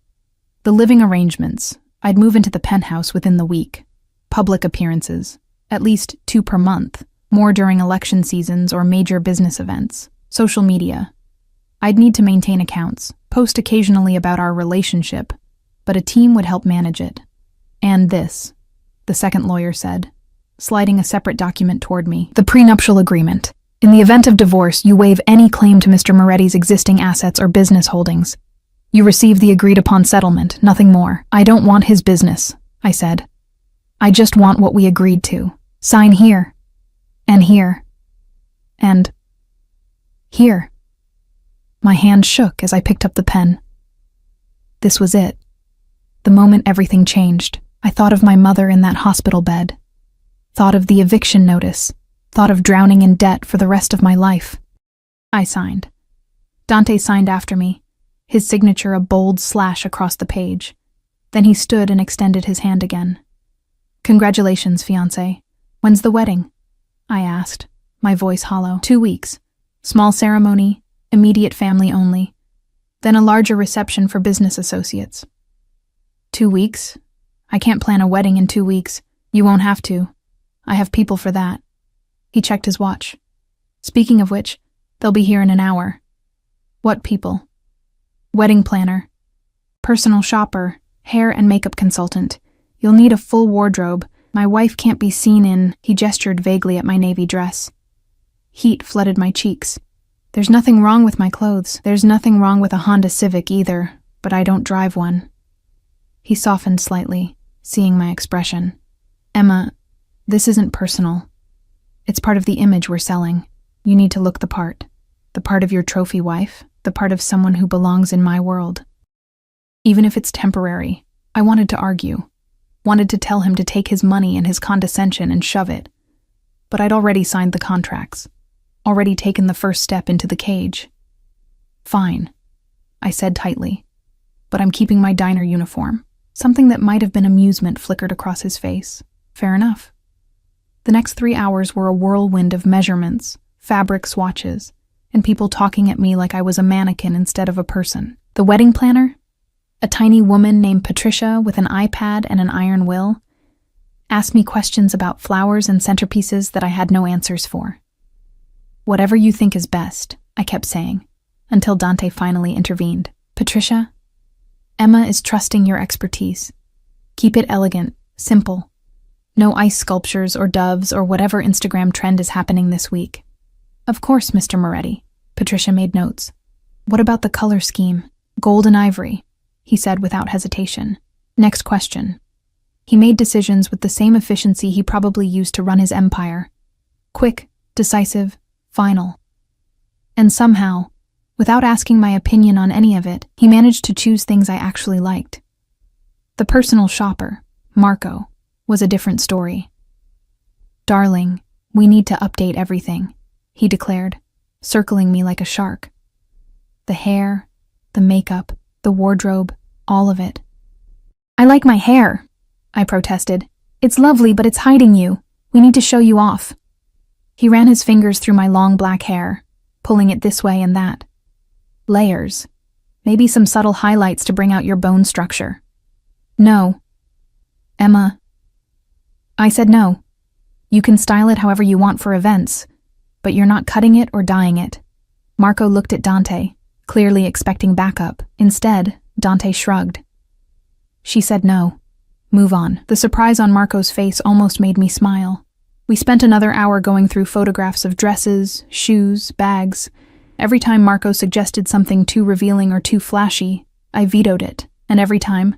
Speaker 1: The living arrangements. I'd move into the penthouse within the week. Public appearances. At least 2 per month. More during election seasons or major business events. Social media. I'd need to maintain accounts, post occasionally about our relationship, but a team would help manage it. "And this," the second lawyer said, sliding a separate document toward me. "The prenuptial agreement. In the event of divorce, you waive any claim to Mr. Moretti's existing assets or business holdings. You receive the agreed-upon settlement, nothing more." "I don't want his business," I said. "I just want what we agreed to. Sign here. And here. And here." My hand shook as I picked up the pen. This was it. The moment everything changed, I thought of my mother in that hospital bed. Thought of the eviction notice. Thought of drowning in debt for the rest of my life. I signed. Dante signed after me, his signature a bold slash across the page. Then he stood and extended his hand again. "Congratulations, fiancé. When's the wedding?" I asked, my voice hollow. 2 weeks. Small ceremony, immediate family only. Then a larger reception for business associates. 2 weeks? I can't plan a wedding in 2 weeks. You won't have to. I have people for that. He checked his watch. Speaking of which, they'll be here in an hour. What people? Wedding planner, personal shopper, hair and makeup consultant. You'll need a full wardrobe. My wife can't be seen in— He gestured vaguely at my navy dress. Heat flooded my cheeks. There's nothing wrong with my clothes. There's nothing wrong with a Honda Civic either, but I don't drive one. He softened slightly, seeing my expression. Emma, this isn't personal. It's part of the image we're selling. You need to look the part. The part of your trophy wife, the part of someone who belongs in my world. Even if it's temporary, I wanted to argue. Wanted to tell him to take his money and his condescension and shove it. But I'd already signed the contracts. Already taken the first step into the cage. Fine, I said tightly. But I'm keeping my diner uniform. Something that might have been amusement flickered across his face. Fair enough. The next 3 hours were a whirlwind of measurements, fabric swatches, and people talking at me like I was a mannequin instead of a person. The wedding planner, a tiny woman named Patricia with an iPad and an iron will, asked me questions about flowers and centerpieces that I had no answers for. Whatever you think is best, I kept saying, until Dante finally intervened. Patricia, Emma is trusting your expertise. Keep it elegant, simple. No ice sculptures or doves or whatever Instagram trend is happening this week. Of course, Mr. Moretti. Patricia made notes. What about the color scheme? Gold and ivory, he said without hesitation. Next question. He made decisions with the same efficiency he probably used to run his empire. Quick, decisive, final. And somehow, without asking my opinion on any of it, he managed to choose things I actually liked. The personal shopper, Marco, was a different story. Darling, we need to update everything, he declared, circling me like a shark. The hair, the makeup, the wardrobe, all of it. "I like my hair," I protested. "It's lovely, but it's hiding you. We need to show you off." He ran his fingers through my long black hair, pulling it this way and that. Layers. Maybe some subtle highlights to bring out your bone structure. "No. Emma." I said no. "You can style it however you want for events, but you're not cutting it or dyeing it." Marco looked at Dante, clearly expecting backup. Instead, Dante shrugged. "She said no. Move on." The surprise on Marco's face almost made me smile. We spent another hour going through photographs of dresses, shoes, bags. Every time Marco suggested something too revealing or too flashy, I vetoed it, and every time,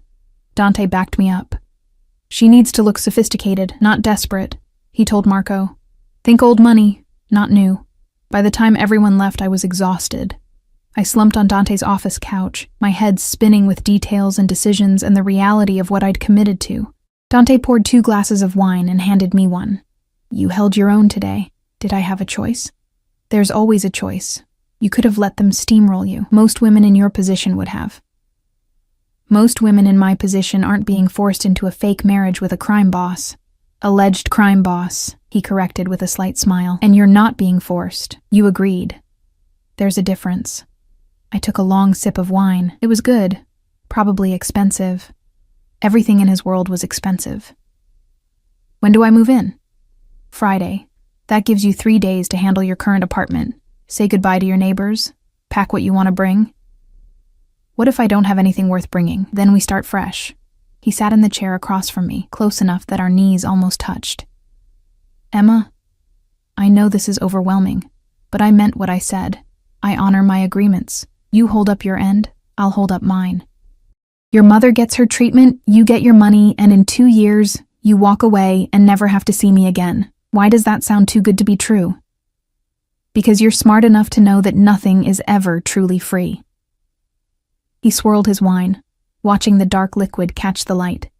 Speaker 1: Dante backed me up. "She needs to look sophisticated, not desperate," he told Marco. "Think old money, not new." By the time everyone left, I was exhausted. I slumped on Dante's office couch, my head spinning with details and decisions and the reality of what I'd committed to. Dante poured 2 glasses of wine and handed me one. "You held your own today. Did I have a choice?" "There's always a choice. You could have let them steamroll you. Most women in your position would have." "Most women in my position aren't being forced into a fake marriage with a crime boss." "Alleged crime boss," he corrected with a slight smile. "And you're not being forced. You agreed. There's a difference." I took a long sip of wine. It was good. Probably expensive. Everything in his world was expensive. "When do I move in?" "Friday. That gives you 3 days to handle your current apartment. Say goodbye to your neighbors. Pack what you want to bring." "What if I don't have anything worth bringing? Then we start fresh." He sat in the chair across from me, close enough that our knees almost touched. "Emma, I know this is overwhelming, but I meant what I said. I honor my agreements. You hold up your end, I'll hold up mine. Your mother gets her treatment, you get your money, and in 2 years, you walk away and never have to see me again. Why does that sound too good to be true?" "Because you're smart enough to know that nothing is ever truly free." He swirled his wine, watching the dark liquid catch the light.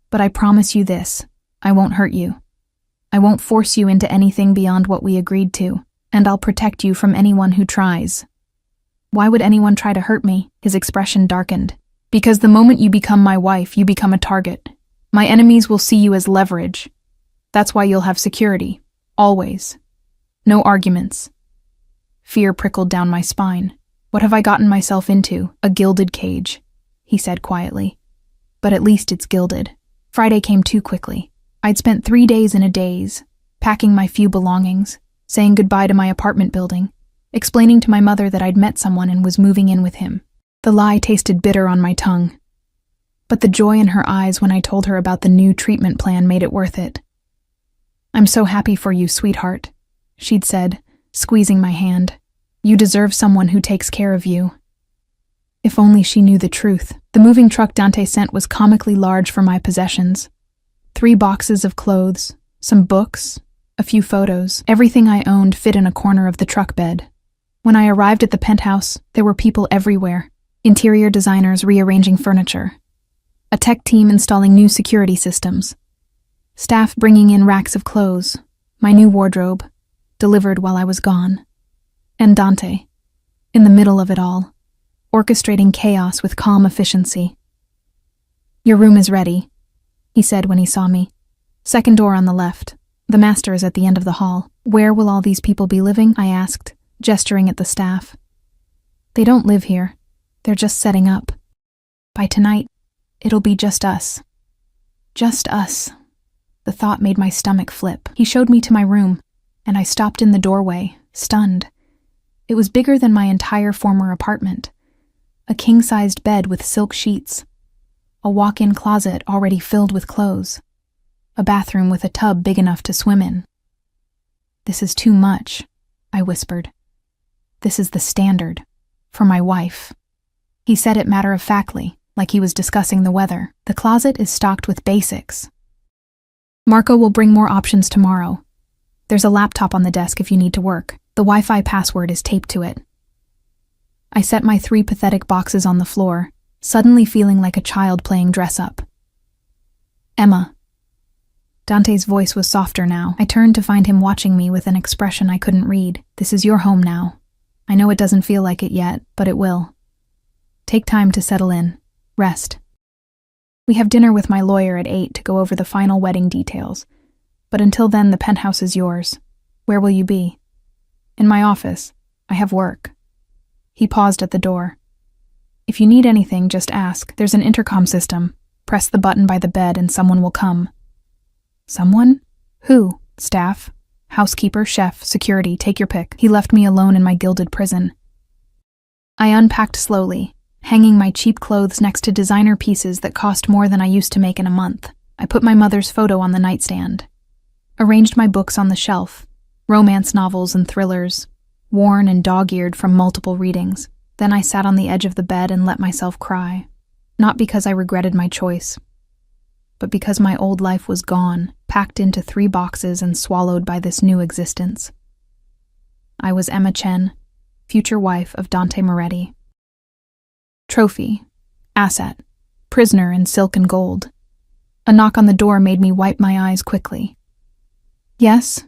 Speaker 1: "But I promise you this, I won't hurt you. I won't force you into anything beyond what we agreed to, and I'll protect you from anyone who tries." "Why would anyone try to hurt me?" His expression darkened. "Because the moment you become my wife, you become a target. My enemies will see you as leverage. That's why you'll have security. Always. No arguments." Fear prickled down my spine. "What have I gotten myself into? A gilded cage," he said quietly. "But at least it's gilded." Friday came too quickly. I'd spent 3 days in a daze, packing my few belongings, saying goodbye to my apartment building, explaining to my mother that I'd met someone and was moving in with him. The lie tasted bitter on my tongue, but the joy in her eyes when I told her about the new treatment plan made it worth it. "I'm so happy for you, sweetheart," she'd said, squeezing my hand. "You deserve someone who takes care of you." If only she knew the truth. The moving truck Dante sent was comically large for my possessions. 3 boxes of clothes, some books, a few photos. Everything I owned fit in a corner of the truck bed. When I arrived at the penthouse, there were people everywhere. Interior designers rearranging furniture. A tech team installing new security systems. Staff bringing in racks of clothes. My new wardrobe, delivered while I was gone. And Dante, in the middle of it all, orchestrating chaos with calm efficiency. "Your room is ready," he said when he saw me. "Second door on the left. The master is at the end of the hall." "Where will all these people be living?" I asked, gesturing at the staff. "They don't live here. They're just setting up. By tonight, it'll be just us." Just us. The thought made my stomach flip. He showed me to my room, and I stopped in the doorway, stunned. It was bigger than my entire former apartment. A king-sized bed with silk sheets. A walk-in closet already filled with clothes. A bathroom with a tub big enough to swim in. "This is too much," I whispered. "This is the standard. For my wife." He said it matter-of-factly, like he was discussing the weather. "The closet is stocked with basics. Marco will bring more options tomorrow. There's a laptop on the desk if you need to work. The Wi-Fi password is taped to it." I set my 3 pathetic boxes on the floor, suddenly feeling like a child playing dress-up. "Emma." Dante's voice was softer now. I turned to find him watching me with an expression I couldn't read. "This is your home now. I know it doesn't feel like it yet, but it will. Take time to settle in. Rest. We have dinner with my lawyer at 8 to go over the final wedding details. But until then, the penthouse is yours. Where will you be? In my office. I have work. He paused at the door. If you need anything, just ask. There's an intercom system. Press the button by the bed and someone will come. Someone? Who? Staff? Housekeeper, chef, security, take your pick. He left me alone in my gilded prison. I unpacked slowly, hanging my cheap clothes next to designer pieces that cost more than I used to make in a month. I put my mother's photo on the nightstand, arranged my books on the shelf, romance novels and thrillers, worn and dog-eared from multiple readings. Then I sat on the edge of the bed and let myself cry, not because I regretted my choice, but because my old life was gone, packed into 3 boxes and swallowed by this new existence. I was Emma Chen, future wife of Dante Moretti. Trophy, asset, prisoner in silk and gold. A knock on the door made me wipe my eyes quickly. Yes?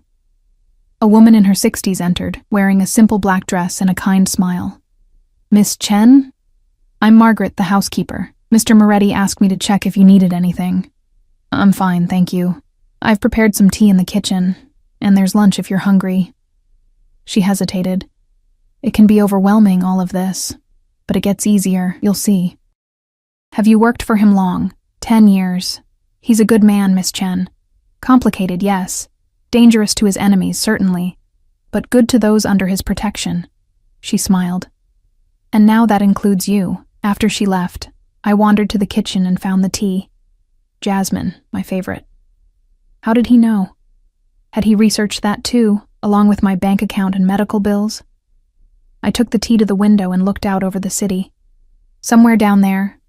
Speaker 1: A woman in her 60s entered, wearing a simple black dress and a kind smile. Miss Chen? I'm Margaret, the housekeeper. Mr. Moretti asked me to check if you needed anything. I'm fine, thank you. I've prepared some tea in the kitchen, and there's lunch if you're hungry. She hesitated. It can be overwhelming, all of this, but it gets easier, you'll see. Have you worked for him long? 10 years. He's a good man, Miss Chen. Complicated, yes. Dangerous to his enemies, certainly, but good to those under his protection. She smiled. And now that includes you. After she left, I wandered to the kitchen and found the tea. Jasmine, my favorite. How did he know? Had he researched that too, along with my bank account and medical bills? I took the tea to the window and looked out over the city. Somewhere down there,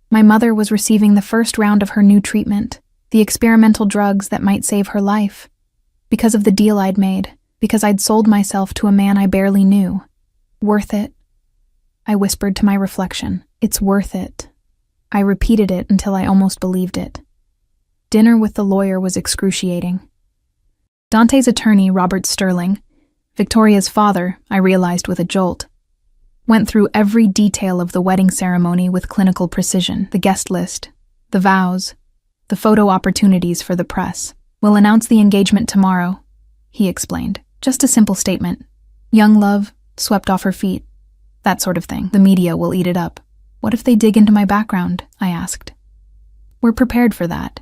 Speaker 1: my mother was receiving the first round of her new treatment, the experimental drugs that might save her life. Because of the deal I'd made, because I'd sold myself to a man I barely knew. Worth it. I whispered to my reflection, it's worth it. I repeated it until I almost believed it. Dinner with the lawyer was excruciating. Dante's attorney, Robert Sterling, Victoria's father, I realized with a jolt, went through every detail of the wedding ceremony with clinical precision, the guest list, the vows, the photo opportunities for the press. We'll announce the engagement tomorrow, he explained. Just a simple statement. Young love, swept off her feet. That sort of thing. The media will eat it up. What if they dig into my background? I asked. We're prepared for that.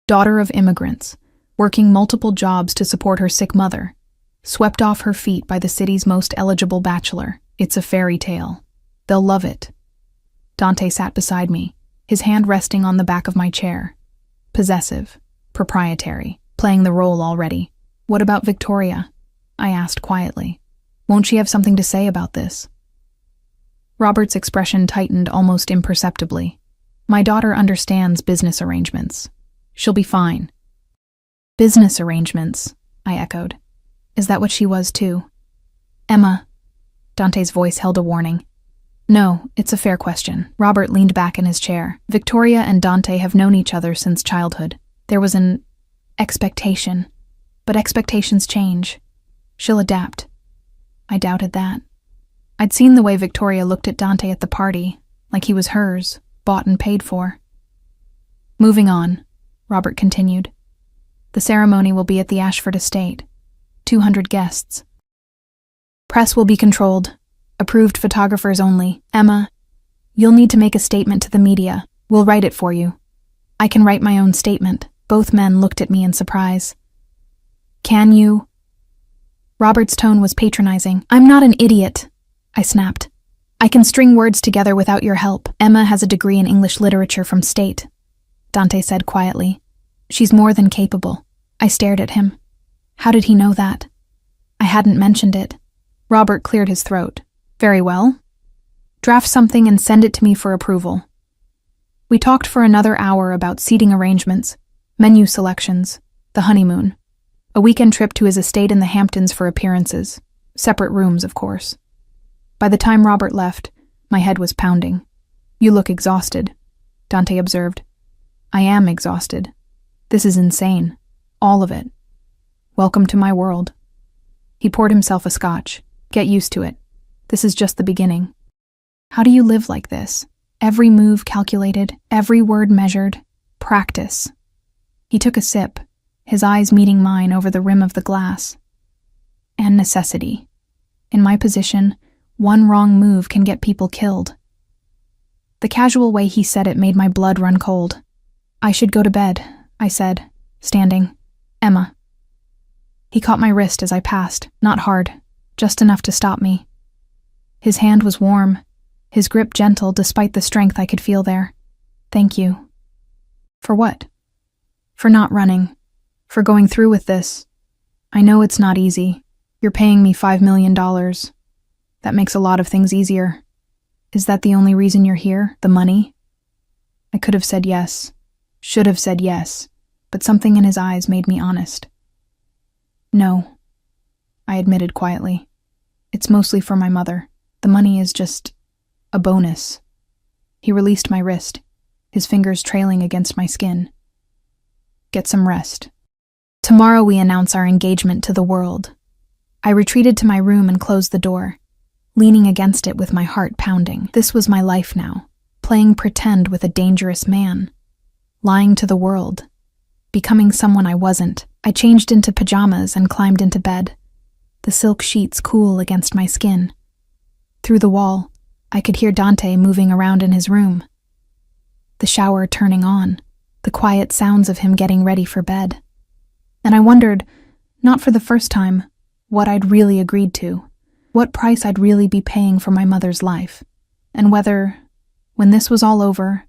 Speaker 1: Daughter of immigrants, working multiple jobs to support her sick mother, swept off her feet by the city's most eligible bachelor. It's a fairy tale. They'll love it. Dante sat beside me, his hand resting on the back of my chair. Possessive, proprietary, playing the role already. What about Victoria? I asked quietly. Won't she have something to say about this? Robert's expression tightened almost imperceptibly. My daughter understands business arrangements. She'll be fine. Business arrangements, I echoed. Is that what she was too? Emma. Dante's voice held a warning. No, it's a fair question. Robert leaned back in his chair. Victoria and Dante have known each other since childhood. There was an expectation, but expectations change. She'll adapt. I doubted that. I'd seen the way Victoria looked at Dante at the party, like he was hers, bought and paid for. Moving on, Robert continued. The ceremony will be at the Ashford estate. 200 guests. Press will be controlled. Approved photographers only. Emma, you'll need to make a statement to the media. We'll write it for you. I can write my own statement. Both men looked at me in surprise. Can you? Robert's tone was patronizing. I'm not an idiot, I snapped. I can string words together without your help. Emma has a degree in English literature from State, Dante said quietly. She's more than capable. I stared at him. How did he know that? I hadn't mentioned it. Robert cleared his throat. Very well. Draft something and send it to me for approval. We talked for another hour about seating arrangements, menu selections, the honeymoon, a weekend trip to his estate in the Hamptons for appearances, separate rooms, of course. By the time Robert left, my head was pounding. You look exhausted, Dante observed. I am exhausted. This is insane. All of it. Welcome to my world. He poured himself a scotch. Get used to it. This is just the beginning. How do you live like this? Every move calculated, every word measured. Practice. He took a sip, his eyes meeting mine over the rim of the glass. And necessity. In my position, one wrong move can get people killed. The casual way he said it made my blood run cold. I should go to bed, I said, standing. Emma. He caught my wrist as I passed, not hard, just enough to stop me. His hand was warm, his grip gentle despite the strength I could feel there. Thank you. For what? For not running. For going through with this. I know it's not easy. You're paying me $5 million. That makes a lot of things easier. Is that the only reason you're here? The money? I could have said yes. Should have said yes. But something in his eyes made me honest. No, I admitted quietly. It's mostly for my mother. The money is just a bonus. He released my wrist, his fingers trailing against my skin. Get some rest. Tomorrow we announce our engagement to the world. I retreated to my room and closed the door, leaning against it with my heart pounding. This was my life now, playing pretend with a dangerous man, lying to the world, becoming someone I wasn't. I changed into pajamas and climbed into bed, the silk sheets cool against my skin. Through the wall, I could hear Dante moving around in his room. The shower turning on, the quiet sounds of him getting ready for bed. And I wondered, not for the first time, what I'd really agreed to, what price I'd really be paying for my mother's life, and whether, when this was all over,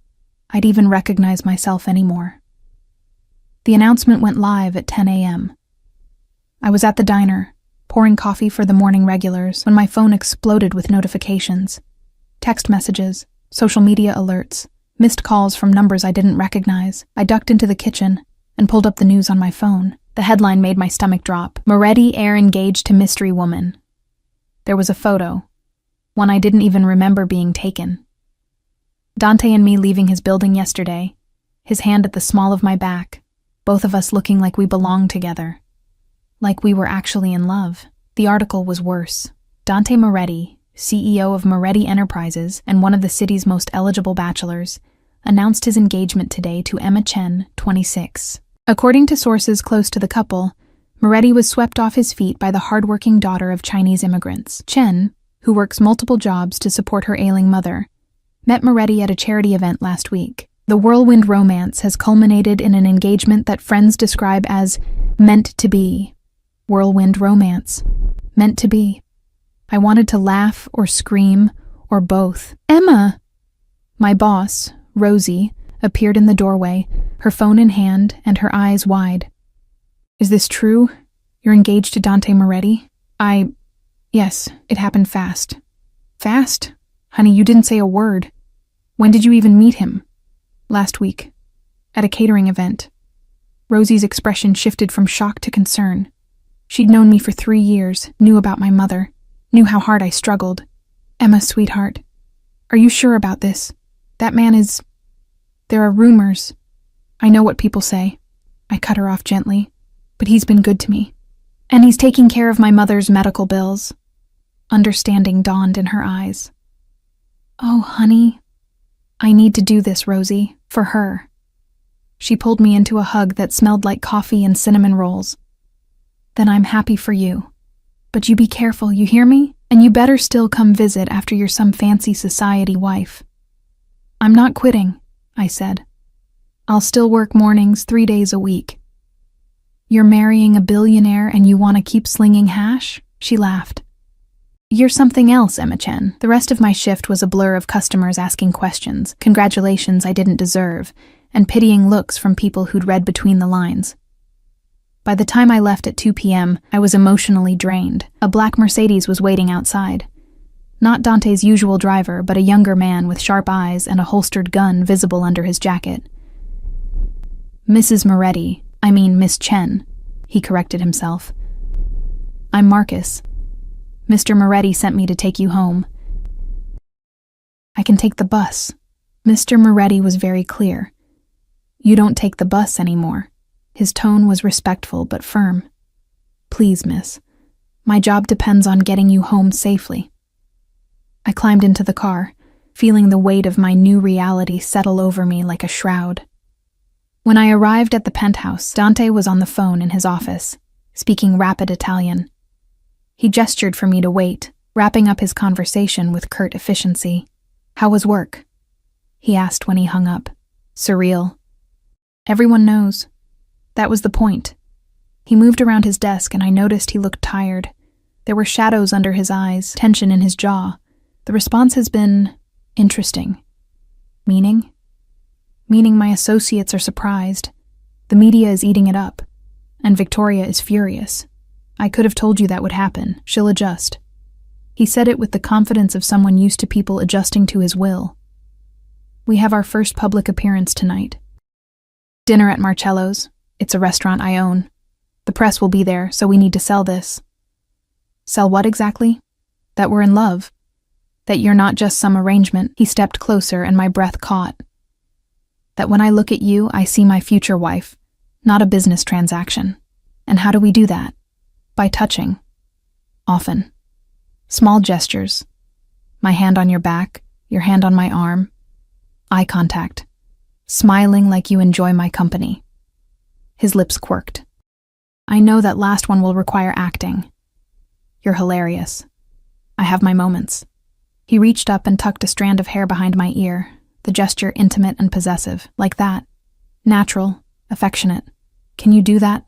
Speaker 1: I'd even recognize myself anymore. The announcement went live at 10 a.m. I was at the diner, pouring coffee for the morning regulars, when my phone exploded with notifications. Text messages, social media alerts, missed calls from numbers I didn't recognize. I ducked into the kitchen and pulled up the news on my phone. The headline made my stomach drop. Moretti heir engaged to mystery woman. There was a photo, one I didn't even remember being taken. Dante and me leaving his building yesterday, his hand at the small of my back, both of us looking like we belonged together. Like we were actually in love. The article was worse. Dante Moretti, CEO of Moretti Enterprises and one of the city's most eligible bachelors, announced his engagement today to Emma Chen, 26. According to sources close to the couple, Moretti was swept off his feet by the hardworking daughter of Chinese immigrants. Chen, who works multiple jobs to support her ailing mother, met Moretti at a charity event last week. The whirlwind romance has culminated in an engagement that friends describe as meant to be. Whirlwind romance. Meant to be. I wanted to laugh or scream or both. Emma! My boss, Rosie, appeared in the doorway, her phone in hand and her eyes wide. Is this true? You're engaged to Dante Moretti? Yes, it happened fast. Fast? Honey, you didn't say a word. When did you even meet him? Last week, at a catering event. Rosie's expression shifted from shock to concern. She'd known me for 3 years, knew about my mother, knew how hard I struggled. Emma, sweetheart, are you sure about this? That man is... There are rumors. I know what people say. I cut her off gently, but he's been good to me. And he's taking care of my mother's medical bills. Understanding dawned in her eyes. Oh, honey. I need to do this, Rosie, for her. She pulled me into a hug that smelled like coffee and cinnamon rolls. Then I'm happy for you. But you be careful, you hear me? And you better still come visit after you're some fancy society wife. I'm not quitting, I said. I'll still work mornings 3 days a week. You're marrying a billionaire and you want to keep slinging hash? She laughed. You're something else, Emma Chen. The rest of my shift was a blur of customers asking questions, congratulations I didn't deserve, and pitying looks from people who'd read between the lines. By the time I left at 2 p.m., I was emotionally drained. A black Mercedes was waiting outside. Not Dante's usual driver, but a younger man with sharp eyes and a holstered gun visible under his jacket. Mrs. Moretti, I mean Miss Chen, he corrected himself. I'm Marcus. Mr. Moretti sent me to take you home. I can take the bus. Mr. Moretti was very clear. You don't take the bus anymore. His tone was respectful but firm. Please, miss. My job depends on getting you home safely. I climbed into the car, feeling the weight of my new reality settle over me like a shroud. When I arrived at the penthouse, Dante was on the phone in his office, speaking rapid Italian. He gestured for me to wait, wrapping up his conversation with curt efficiency. "How was work?" he asked when he hung up. "Surreal." "Everyone knows." That was the point. He moved around his desk and I noticed he looked tired. There were shadows under his eyes, tension in his jaw. The response has been interesting. Meaning? Meaning my associates are surprised. The media is eating it up. And Victoria is furious. "I could have told you that would happen. She'll adjust." He said it with the confidence of someone used to people adjusting to his will. "We have our first public appearance tonight. Dinner at Marcello's. It's a restaurant I own. The press will be there, so we need to sell this." "Sell what exactly?" "That we're in love. That you're not just some arrangement." He stepped closer and my breath caught. "That when I look at you, I see my future wife, not a business transaction." "And how do we do that?" "By touching. Often. Small gestures. My hand on your back, your hand on my arm. Eye contact. Smiling like you enjoy my company." His lips quirked. "I know that last one will require acting." "You're hilarious." "I have my moments." He reached up and tucked a strand of hair behind my ear, the gesture intimate and possessive, like that. Natural, affectionate. "Can you do that?"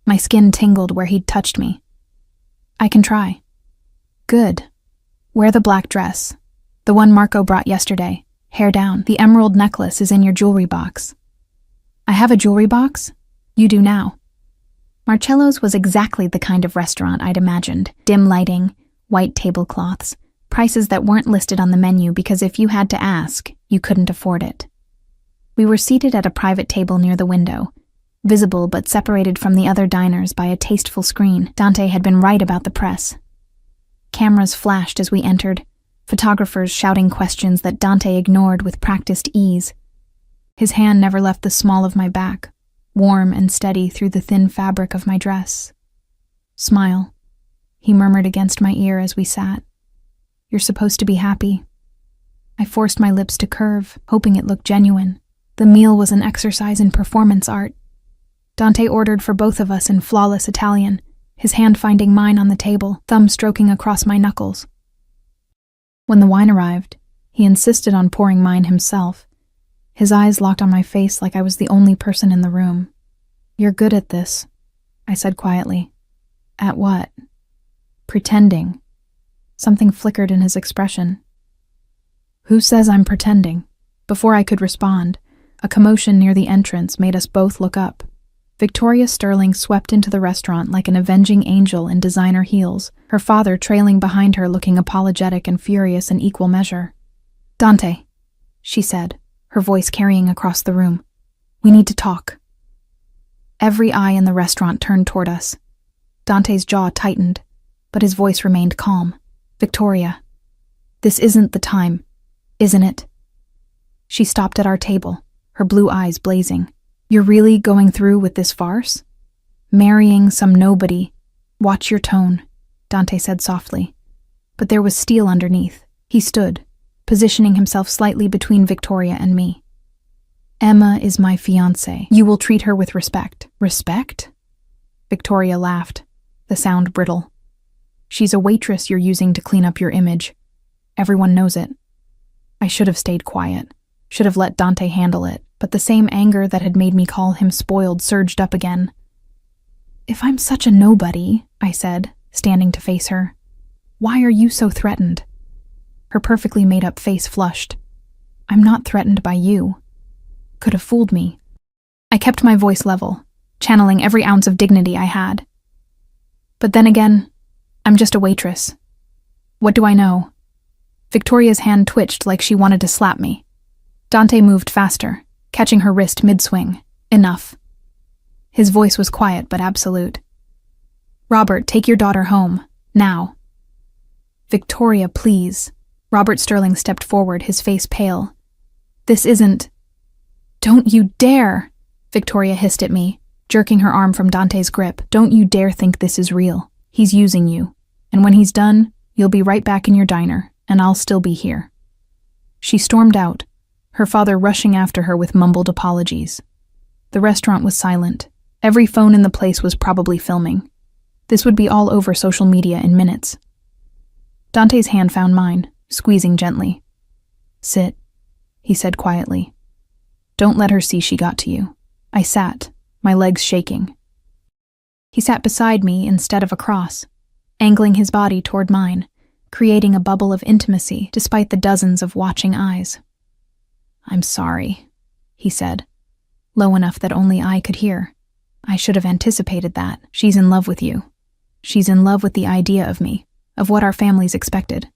Speaker 1: My skin tingled where he'd touched me. "I can try." "Good. Wear the black dress. The one Marco brought yesterday. Hair down. The emerald necklace is in your jewelry box." "I have a jewelry box?" "You do now." Marcello's was exactly the kind of restaurant I'd imagined. Dim lighting, white tablecloths, prices that weren't listed on the menu because if you had to ask, you couldn't afford it. We were seated at a private table near the window, visible but separated from the other diners by a tasteful screen. Dante had been right about the press. Cameras flashed as we entered, photographers shouting questions that Dante ignored with practiced ease. His hand never left the small of my back, warm and steady through the thin fabric of my dress. "Smile," he murmured against my ear as we sat. "You're supposed to be happy." I forced my lips to curve, hoping it looked genuine. The meal was an exercise in performance art. Dante ordered for both of us in flawless Italian, his hand finding mine on the table, thumb stroking across my knuckles. When the wine arrived, he insisted on pouring mine himself. His eyes locked on my face like I was the only person in the room. "You're good at this," I said quietly. "At what?" "Pretending." Something flickered in his expression. "Who says I'm pretending?" Before I could respond, a commotion near the entrance made us both look up. Victoria Sterling swept into the restaurant like an avenging angel in designer heels, her father trailing behind her looking apologetic and furious in equal measure. "Dante," she said, her voice carrying across the room. "We need to talk." Every eye in the restaurant turned toward us. Dante's jaw tightened, but his voice remained calm. "Victoria, this isn't the time, isn't it?" She stopped at our table, her blue eyes blazing. "You're really going through with this farce? Marrying some nobody?" "Watch your tone," Dante said softly. But there was steel underneath. He stood, positioning himself slightly between Victoria and me. "Emma is my fiancée. You will treat her with respect." "Respect?" Victoria laughed, the sound brittle. "She's a waitress you're using to clean up your image. Everyone knows it." I should have stayed quiet, should have let Dante handle it, but the same anger that had made me call him spoiled surged up again. "If I'm such a nobody," I said, standing to face her, "why are you so threatened?" Her perfectly made-up face flushed. "I'm not threatened by you." Could have fooled me. I kept my voice level, channeling every ounce of dignity I had. But then again, I'm just a waitress. What do I know? Victoria's hand twitched like she wanted to slap me. Dante moved faster, catching her wrist mid-swing. "Enough." His voice was quiet but absolute. "Robert, take your daughter home. Now." "Victoria, please." Robert Sterling stepped forward, his face pale. "This isn't—" "Don't you dare!" Victoria hissed at me, jerking her arm from Dante's grip. "Don't you dare think this is real. He's using you. And when he's done, you'll be right back in your diner, and I'll still be here." She stormed out, her father rushing after her with mumbled apologies. The restaurant was silent. Every phone in the place was probably filming. This would be all over social media in minutes. Dante's hand found mine, squeezing gently. "Sit," he said quietly. "Don't let her see she got to you." I sat, my legs shaking. He sat beside me instead of across, angling his body toward mine, creating a bubble of intimacy despite the dozens of watching eyes. "I'm sorry," he said, low enough that only I could hear. "I should have anticipated that. She's in love with you. She's in love with the idea of me, of what our families expected."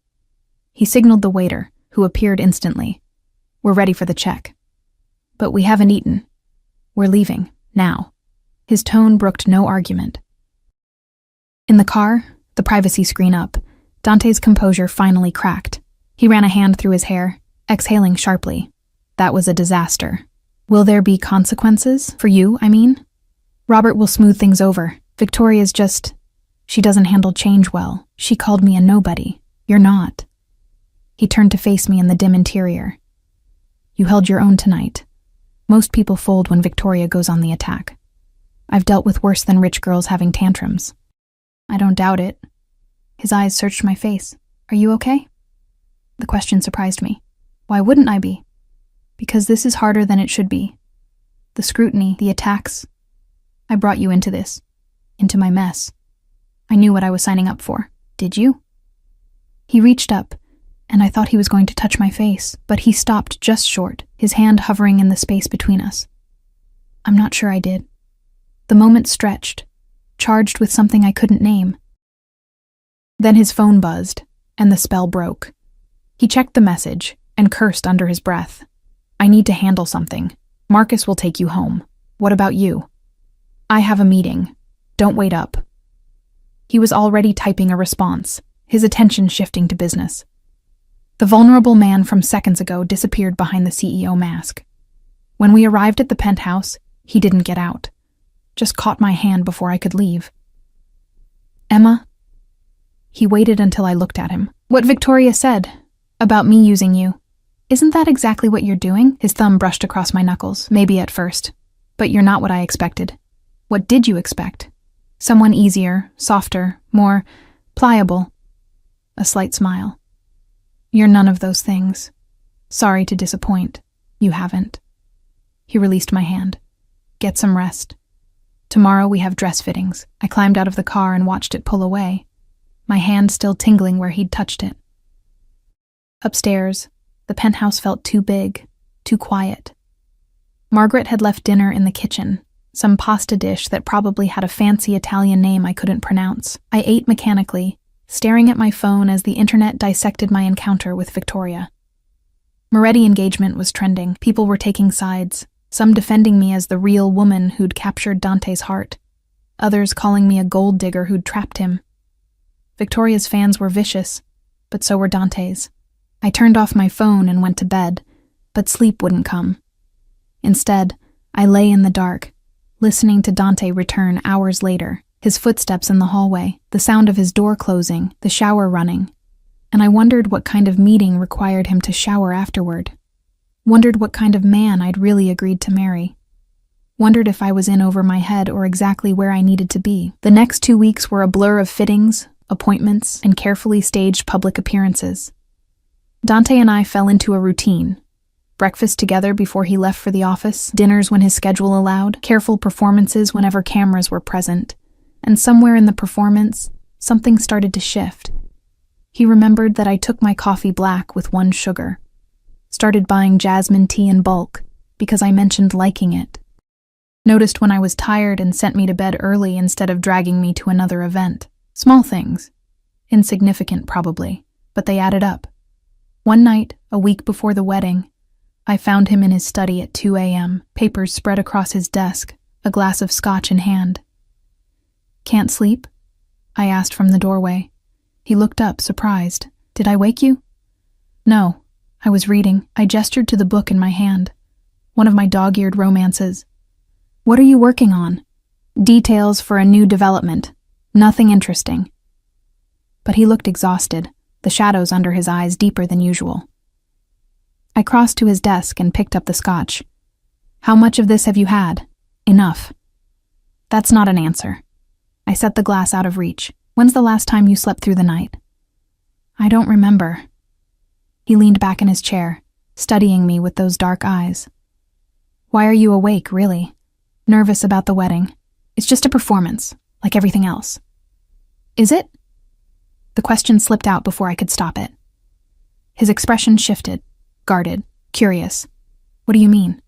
Speaker 1: He signaled the waiter, who appeared instantly. "We're ready for the check." "But we haven't eaten. We're leaving, now." His tone brooked no argument. In the car, the privacy screen up, Dante's composure finally cracked. He ran a hand through his hair, exhaling sharply. "That was a disaster. Will there be consequences? For you, I mean? Robert will smooth things over. Victoria's just... She doesn't handle change well. She called me a nobody. You're not." He turned to face me in the dim interior. "You held your own tonight. Most people fold when Victoria goes on the attack. I've dealt with worse than rich girls having tantrums." "I don't doubt it." His eyes searched my face. "Are you okay?" The question surprised me. Why wouldn't I be? Because this is harder than it should be. The scrutiny, the attacks. I brought you into this. Into my mess. I knew what I was signing up for. Did you? He reached up, and I thought he was going to touch my face, but he stopped just short, his hand hovering in the space between us. I'm not sure I did. The moment stretched, charged with something I couldn't name. Then his phone buzzed, and the spell broke. He checked the message and cursed under his breath. "I need to handle something. Marcus will take you home. What about you?" "I have a meeting. Don't wait up." He was already typing a response, his attention shifting to business. The vulnerable man from seconds ago disappeared behind the CEO mask. When we arrived at the penthouse, he didn't get out. Just caught my hand before I could leave. "Emma?" He waited until I looked at him. "What Victoria said about me using you. Isn't that exactly what you're doing?" His thumb brushed across my knuckles, maybe at first. "But you're not what I expected." "What did you expect?" "Someone easier, softer, more pliable." A slight smile. "You're none of those things. Sorry to disappoint. You haven't." He released my hand. "Get some rest. Tomorrow we have dress fittings." I climbed out of the car and watched it pull away, my hand still tingling where he'd touched it. Upstairs, the penthouse felt too big, too quiet. Margaret had left dinner in the kitchen, some pasta dish that probably had a fancy Italian name I couldn't pronounce. I ate mechanically, staring at my phone as the internet dissected my encounter with Victoria. Moretti engagement was trending. People were taking sides, some defending me as the real woman who'd captured Dante's heart, others calling me a gold digger who'd trapped him. Victoria's fans were vicious, but so were Dante's. I turned off my phone and went to bed, but sleep wouldn't come. Instead, I lay in the dark, listening to Dante return hours later, his footsteps in the hallway, the sound of his door closing, the shower running, and I wondered what kind of meeting required him to shower afterward. Wondered what kind of man I'd really agreed to marry. Wondered if I was in over my head or exactly where I needed to be. The next 2 weeks were a blur of fittings, appointments, and carefully staged public appearances. Dante and I fell into a routine. Breakfast together before he left for the office, dinners when his schedule allowed, careful performances whenever cameras were present. And somewhere in the performance, something started to shift. He remembered that I took my coffee black with 1 sugar. Started buying jasmine tea in bulk because I mentioned liking it. Noticed when I was tired and sent me to bed early instead of dragging me to another event. Small things. Insignificant, probably, but they added up. One night, a week before the wedding, I found him in his study at 2 a.m., papers spread across his desk, a glass of scotch in hand. "Can't sleep?" I asked from the doorway. He looked up, surprised. "Did I wake you?" "No, I was reading." I gestured to the book in my hand, one of my dog-eared romances. "What are you working on?" "Details for a new development. Nothing interesting." But he looked exhausted, the shadows under his eyes deeper than usual. I crossed to his desk and picked up the scotch. How much of this have you had? Enough. That's not an answer. I set the glass out of reach. When's the last time you slept through the night? I don't remember. He leaned back in his chair, studying me with those dark eyes. Why are you awake, really? Nervous about the wedding? It's just a performance, like everything else. Is it? The question slipped out before I could stop it. His expression shifted, guarded, curious. What do you mean?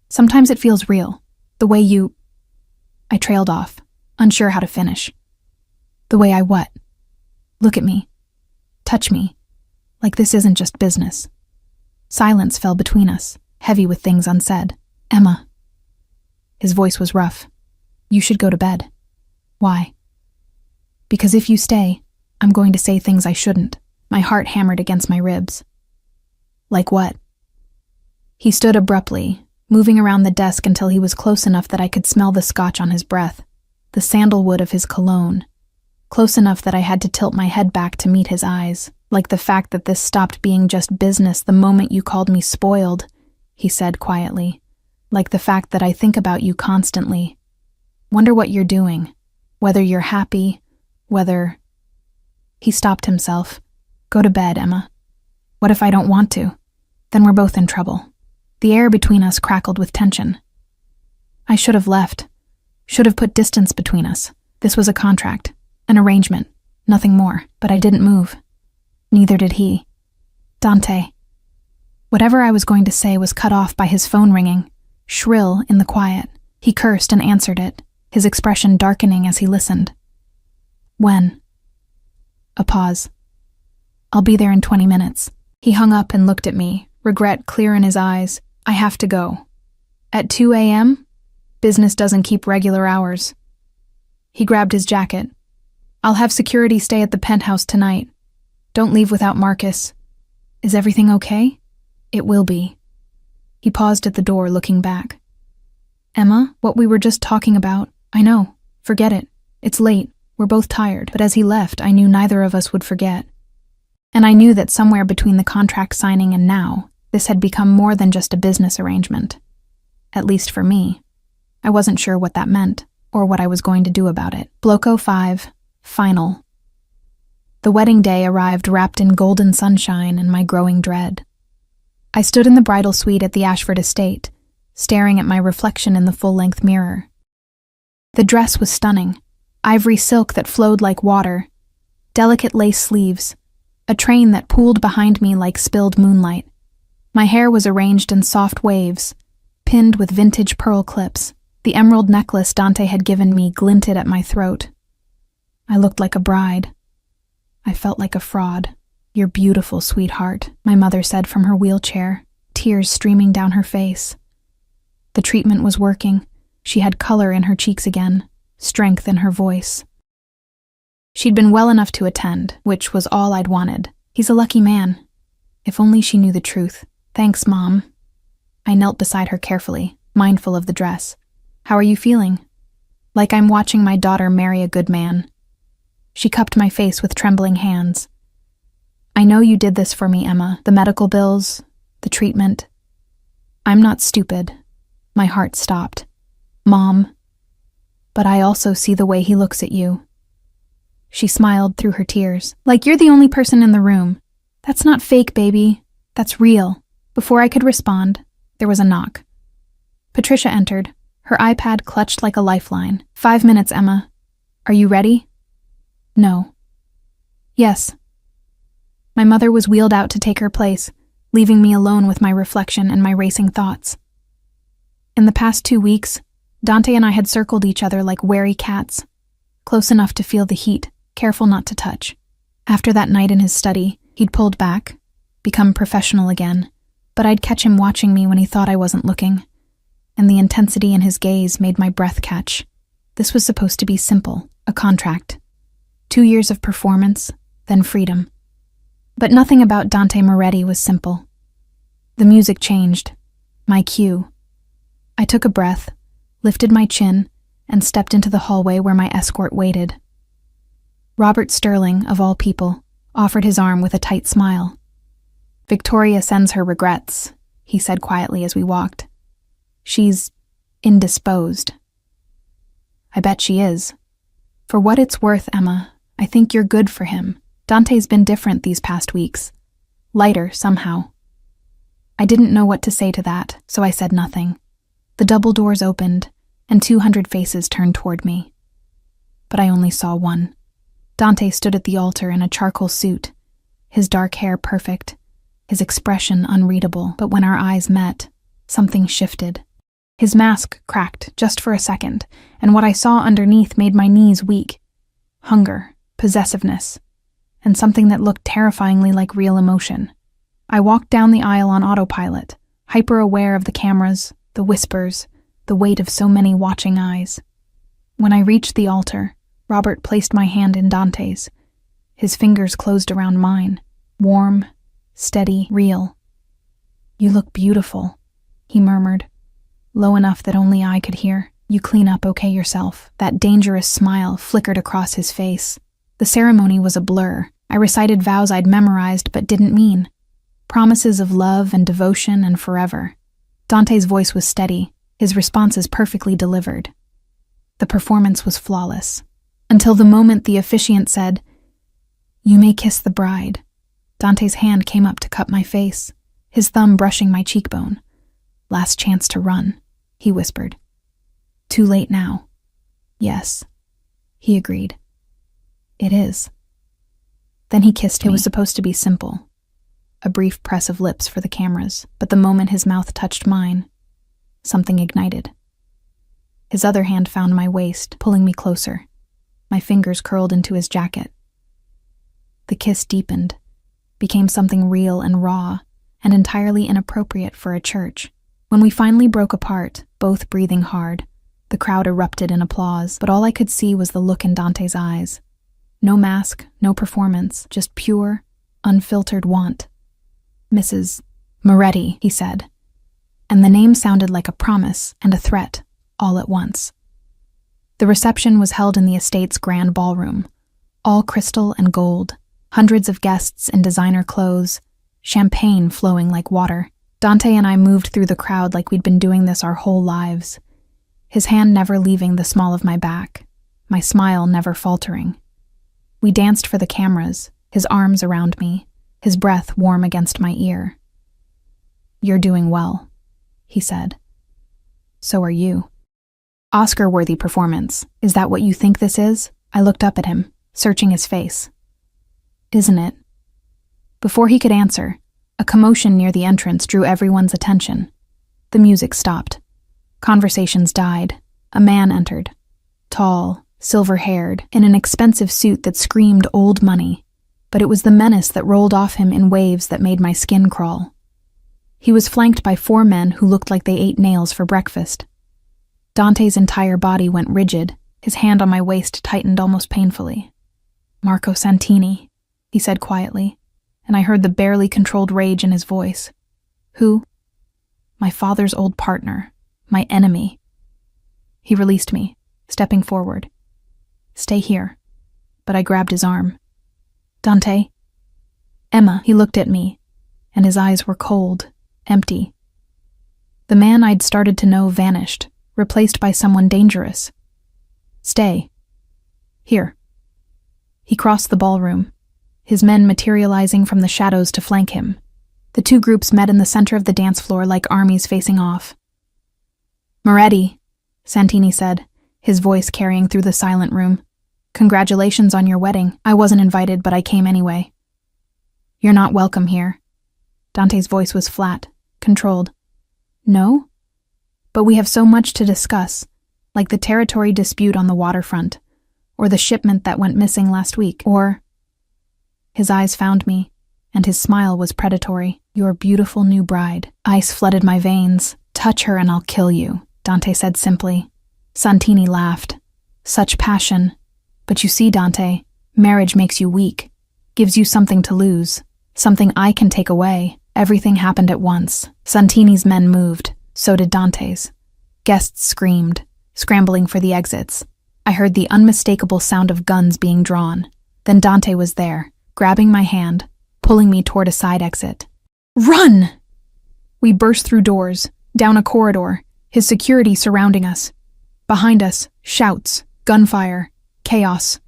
Speaker 1: Sometimes it feels real, the way you... I trailed off, unsure how to finish. The way I what? Look at me. Touch me. Like this isn't just business. Silence fell between us, heavy with things unsaid. Emma. His voice was rough. You should go to bed. Why? Because if you stay, I'm going to say things I shouldn't. My heart hammered against my ribs. Like what? He stood abruptly, moving around the desk until he was close enough that I could smell the scotch on his breath, the sandalwood of his cologne. Close enough that I had to tilt my head back to meet his eyes, like the fact that this stopped being just business the moment you called me spoiled, he said quietly. Like the fact that I think about you constantly. Wonder what you're doing. Whether you're happy, whether... He stopped himself. Go to bed, Emma. What if I don't want to? Then we're both in trouble. The air between us crackled with tension. I should have left. Should have put distance between us. This was a contract, an arrangement, nothing more, but I didn't move. Neither did he. Dante. Whatever I was going to say was cut off by his phone ringing, shrill in the quiet. He cursed and answered it, his expression darkening as he listened. When? A pause. I'll be there in 20 minutes. He hung up and looked at me, regret clear in his eyes. I have to go. At 2 a.m.? Business doesn't keep regular hours. He grabbed his jacket. I'll have security stay at the penthouse tonight. Don't leave without Marcus. Is everything okay? It will be. He paused at the door, looking back. Emma, what we were just talking about, I know. Forget it. It's late. We're both tired. But as he left, I knew neither of us would forget. And I knew that somewhere between the contract signing and now, this had become more than just a business arrangement. At least for me. I wasn't sure what that meant, or what I was going to do about it. Bloco 5, final. The wedding day arrived wrapped in golden sunshine and my growing dread. I stood in the bridal suite at the Ashford estate, staring at my reflection in the full-length mirror. The dress was stunning, ivory silk that flowed like water, delicate lace sleeves, a train that pooled behind me like spilled moonlight. My hair was arranged in soft waves, pinned with vintage pearl clips. The emerald necklace Dante had given me glinted at my throat. I looked like a bride. I felt like a fraud. You're beautiful, sweetheart, my mother said from her wheelchair, tears streaming down her face. The treatment was working. She had color in her cheeks again, strength in her voice. She'd been well enough to attend, which was all I'd wanted. He's a lucky man. If only she knew the truth. Thanks, Mom. I knelt beside her carefully, mindful of the dress. How are you feeling? Like I'm watching my daughter marry a good man. She cupped my face with trembling hands. I know you did this for me, Emma. The medical bills, the treatment. I'm not stupid. My heart stopped. Mom. But I also see the way he looks at you. She smiled through her tears. Like you're the only person in the room. That's not fake, baby. That's real. Before I could respond, there was a knock. Patricia entered, her iPad clutched like a lifeline. 5 minutes, Emma. Are you ready? No. Yes. My mother was wheeled out to take her place, leaving me alone with my reflection and my racing thoughts. In the past 2 weeks, Dante and I had circled each other like wary cats, close enough to feel the heat, careful not to touch. After that night in his study, he'd pulled back, become professional again, but I'd catch him watching me when he thought I wasn't looking, and the intensity in his gaze made my breath catch. This was supposed to be simple, a contract. 2 years of performance, then freedom. But nothing about Dante Moretti was simple. The music changed. My cue. I took a breath, lifted my chin, and stepped into the hallway where my escort waited. Robert Sterling, of all people, offered his arm with a tight smile. Victoria sends her regrets, he said quietly as we walked. She's indisposed. I bet she is. For what it's worth, Emma, I think you're good for him. Dante's been different these past weeks. Lighter, somehow. I didn't know what to say to that, so I said nothing. The double doors opened, and 200 faces turned toward me. But I only saw one. Dante stood at the altar in a charcoal suit, his dark hair perfect, his expression unreadable. But when our eyes met, something shifted. His mask cracked just for a second, and what I saw underneath made my knees weak. Hunger, possessiveness, and something that looked terrifyingly like real emotion. I walked down the aisle on autopilot, hyper-aware of the cameras, the whispers, the weight of so many watching eyes. When I reached the altar, Robert placed my hand in Dante's. His fingers closed around mine, warm, steady, real. "You look beautiful," he murmured, low enough that only I could hear. "You clean up okay yourself." That dangerous smile flickered across his face. The ceremony was a blur. I recited vows I'd memorized but didn't mean. Promises of love and devotion and forever. Dante's voice was steady, his responses perfectly delivered. The performance was flawless. Until the moment the officiant said, "You may kiss the bride." Dante's hand came up to cup my face, his thumb brushing my cheekbone. "Last chance to run," he whispered. "Too late now." "Yes," he agreed. "It is." Then he kissed me. It was supposed to be simple. A brief press of lips for the cameras, but the moment his mouth touched mine, something ignited. His other hand found my waist, pulling me closer. My fingers curled into his jacket. The kiss deepened, became something real and raw, and entirely inappropriate for a church. When we finally broke apart, both breathing hard, the crowd erupted in applause, but all I could see was the look in Dante's eyes. No mask, no performance, just pure, unfiltered want. "Mrs. Moretti," he said, and the name sounded like a promise and a threat, all at once. The reception was held in the estate's grand ballroom, all crystal and gold, hundreds of guests in designer clothes, champagne flowing like water. Dante and I moved through the crowd like we'd been doing this our whole lives, his hand never leaving the small of my back, my smile never faltering. We danced for the cameras, his arms around me, his breath warm against my ear. "You're doing well," he said. "So are you." "Oscar-worthy performance. Is that what you think this is?" I looked up at him, searching his face. "Isn't it?" Before he could answer, a commotion near the entrance drew everyone's attention. The music stopped. Conversations died. A man entered. Tall, silver-haired, in an expensive suit that screamed old money, but it was the menace that rolled off him in waves that made my skin crawl. He was flanked by 4 men who looked like they ate nails for breakfast. Dante's entire body went rigid, his hand on my waist tightened almost painfully. "Marco Santini," he said quietly, and I heard the barely controlled rage in his voice. "Who?" "My father's old partner, my enemy." He released me, stepping forward. "Stay here," but I grabbed his arm. "Dante?" "Emma," he looked at me, and his eyes were cold, empty. The man I'd started to know vanished, replaced by someone dangerous. "Stay. Here." He crossed the ballroom, his men materializing from the shadows to flank him. The 2 groups met in the center of the dance floor like armies facing off. "Moretti," Santini said, his voice carrying through the silent room. "Congratulations on your wedding. I wasn't invited, but I came anyway." "You're not welcome here." Dante's voice was flat, controlled. "No? But we have so much to discuss, like the territory dispute on the waterfront, or the shipment that went missing last week, or—" His eyes found me, and his smile was predatory. "Your beautiful new bride." Ice flooded my veins. "Touch her and I'll kill you," Dante said simply. Santini laughed. "Such passion. But you see, Dante, marriage makes you weak, gives you something to lose, something I can take away." Everything happened at once. Santini's men moved. So did Dante's. Guests screamed, scrambling for the exits. I heard the unmistakable sound of guns being drawn. Then Dante was there, grabbing my hand, pulling me toward a side exit. Run! We burst through doors, down a corridor, his security surrounding us. Behind us, shouts, gunfire, chaos.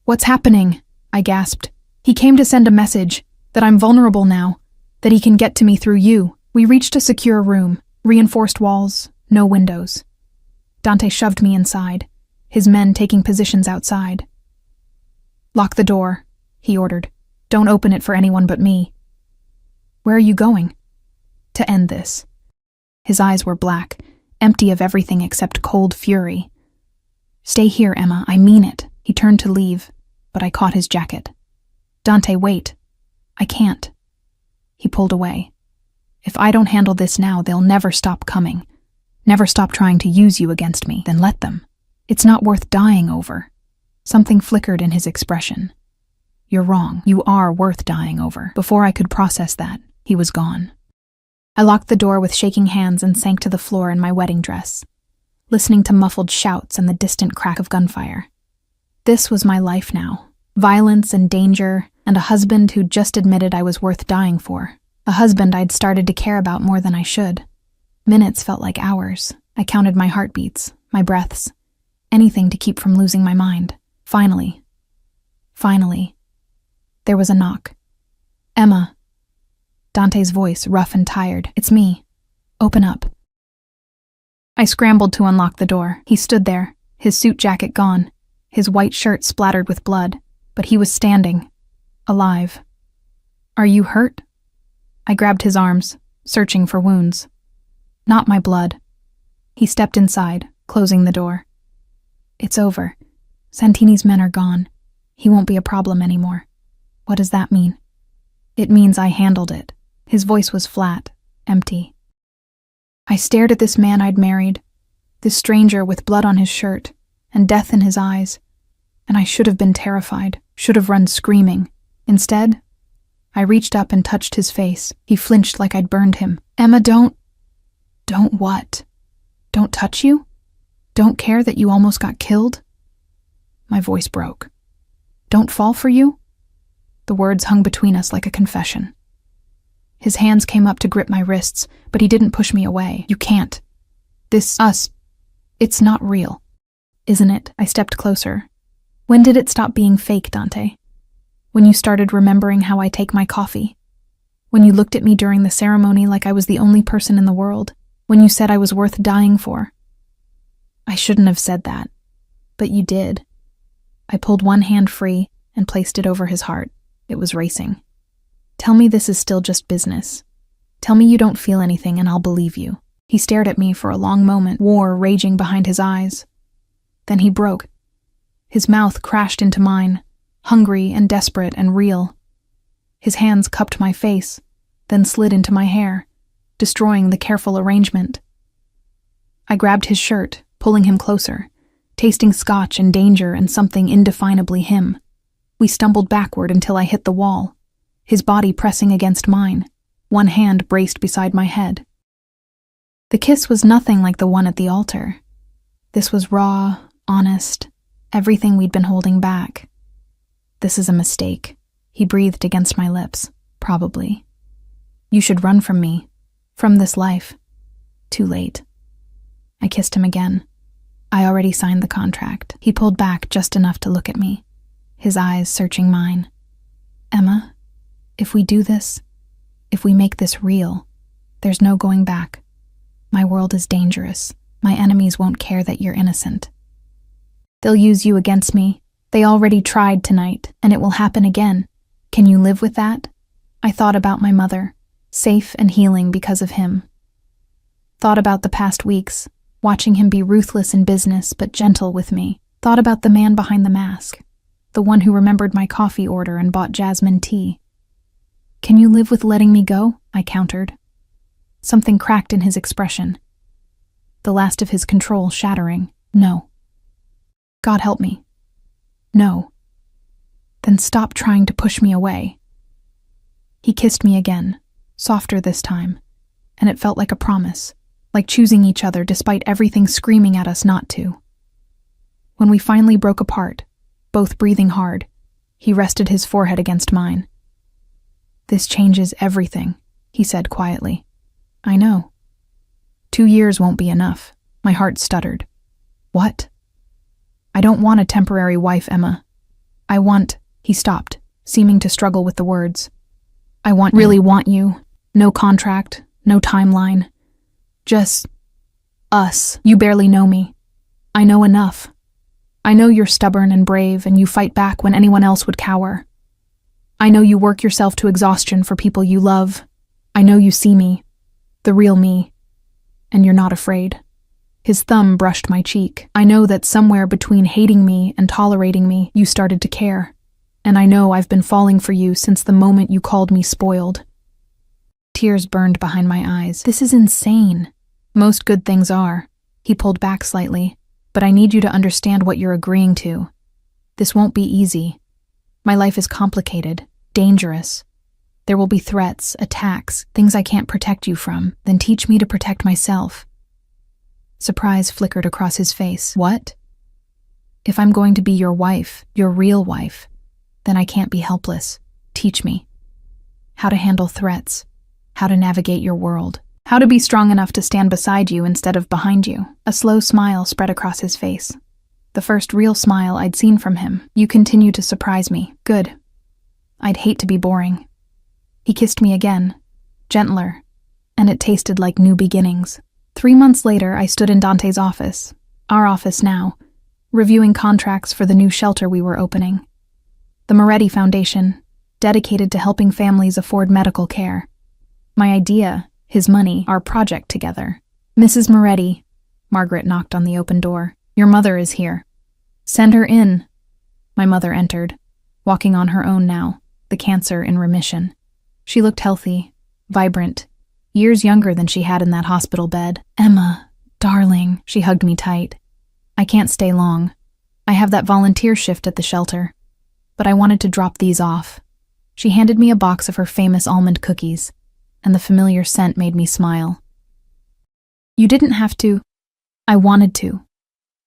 Speaker 1: What's happening? I gasped. He came to send a message, that I'm vulnerable now, that he can get to me through you. We reached a secure room, reinforced walls, no windows. Dante shoved me inside, his men taking positions outside. Lock the door, he ordered. Don't open it for anyone but me. Where are you going? To end this. His eyes were black, empty of everything except cold fury. Stay here, Emma, I mean it. He turned to leave, but I caught his jacket. Dante, wait. I can't. He pulled away. If I don't handle this now, they'll never stop coming. Never stop trying to use you against me, then let them. It's not worth dying over. Something flickered in his expression. You're wrong. You are worth dying over. Before I could process that, he was gone. I locked the door with shaking hands and sank to the floor in my wedding dress, listening to muffled shouts and the distant crack of gunfire. This was my life now. Violence and danger, and a husband who'd just admitted I was worth dying for. A husband I'd started to care about more than I should. Minutes felt like hours. I counted my heartbeats, my breaths, anything to keep from losing my mind. Finally, there was a knock. Emma. Dante's voice, rough and tired. It's me. Open up. I scrambled to unlock the door. He stood there, his suit jacket gone, his white shirt splattered with blood, but he was standing, alive. Are you hurt? I grabbed his arms, searching for wounds. Not my blood. He stepped inside, closing the door. It's over. Santini's men are gone. He won't be a problem anymore. What does that mean? It means I handled it. His voice was flat, empty. I stared at this man I'd married, this stranger with blood on his shirt and death in his eyes, and I should have been terrified, should have run screaming. Instead, I reached up and touched his face. He flinched like I'd burned him. Emma, don't what? Don't touch you? Don't care that you almost got killed? My voice broke. Don't fall for you? The words hung between us like a confession. His hands came up to grip my wrists, but he didn't push me away. You can't. It's not real. Isn't it? I stepped closer. When did it stop being fake, Dante? When you started remembering how I take my coffee? When you looked at me during the ceremony like I was the only person in the world? When you said I was worth dying for? I shouldn't have said that, but you did. I pulled one hand free and placed it over his heart. It was racing. Tell me this is still just business. Tell me you don't feel anything and I'll believe you. He stared at me for a long moment, war raging behind his eyes. Then he broke. His mouth crashed into mine, hungry and desperate and real. His hands cupped my face, then slid into my hair, destroying the careful arrangement. I grabbed his shirt, pulling him closer, tasting scotch and danger and something indefinably him. We stumbled backward until I hit the wall, his body pressing against mine, one hand braced beside my head. The kiss was nothing like the one at the altar. This was raw, honest, everything we'd been holding back. This is a mistake, he breathed against my lips, probably. You should run from me, from this life. Too late. I kissed him again. I already signed the contract. He pulled back just enough to look at me, his eyes searching mine. Emma, if we do this, if we make this real, there's no going back. My world is dangerous. My enemies won't care that you're innocent. They'll use you against me. They already tried tonight, and it will happen again. Can you live with that? I thought about my mother, safe and healing because of him. Thought about the past weeks, watching him be ruthless in business but gentle with me. Thought about the man behind the mask, the one who remembered my coffee order and bought jasmine tea. Can you live with letting me go? I countered. Something cracked in his expression, the last of his control shattering. No. God help me. No. Then stop trying to push me away. He kissed me again, softer this time, and it felt like a promise, like choosing each other despite everything screaming at us not to. When we finally broke apart, both breathing hard, he rested his forehead against mine. This changes everything, he said quietly. I know. 2 years won't be enough. My heart stuttered. What? I don't want a temporary wife, Emma. I want— He stopped, seeming to struggle with the words. I really want you. No contract, no timeline. Just us. You barely know me. I know enough. I know you're stubborn and brave and you fight back when anyone else would cower. I know you work yourself to exhaustion for people you love. I know you see me, the real me, and you're not afraid. His thumb brushed my cheek. I know that somewhere between hating me and tolerating me, you started to care. And I know I've been falling for you since the moment you called me spoiled. Tears burned behind my eyes. This is insane. Most good things are. He pulled back slightly. But I need you to understand what you're agreeing to. This won't be easy. My life is complicated, dangerous. There will be threats, attacks, things I can't protect you from. Then teach me to protect myself. Surprise flickered across his face. What? If I'm going to be your wife, your real wife, then I can't be helpless. Teach me. How to handle threats. How to navigate your world. How to be strong enough to stand beside you instead of behind you. A slow smile spread across his face. The first real smile I'd seen from him. You continue to surprise me. Good. I'd hate to be boring. He kissed me again, gentler, and it tasted like new beginnings. 3 months later, I stood in Dante's office, our office now, reviewing contracts for the new shelter we were opening. The Moretti Foundation, dedicated to helping families afford medical care. My idea, his money, our project together. Mrs. Moretti, Margaret knocked on the open door. Your mother is here. Send her in. My mother entered, walking on her own now, the cancer in remission. She looked healthy, vibrant, years younger than she had in that hospital bed. Emma, darling, she hugged me tight. I can't stay long. I have that volunteer shift at the shelter. But I wanted to drop these off. She handed me a box of her famous almond cookies, and the familiar scent made me smile. You didn't have to. I wanted to.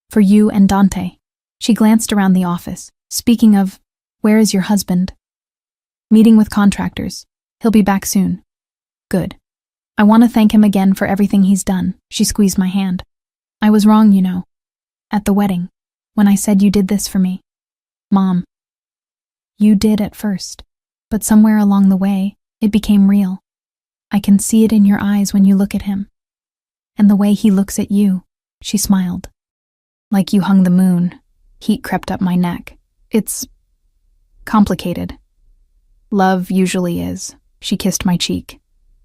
Speaker 1: For you and Dante. She glanced around the office. Speaking of, where is your husband? Meeting with contractors. He'll be back soon. Good. I want to thank him again for everything he's done. She squeezed my hand. I was wrong, you know. At the wedding, when I said you did this for me. Mom. You did at first, but somewhere along the way, it became real. I can see it in your eyes when you look at him. And the way he looks at you, she smiled. Like you hung the moon, heat crept up my neck. It's complicated. Love usually is. She kissed my cheek.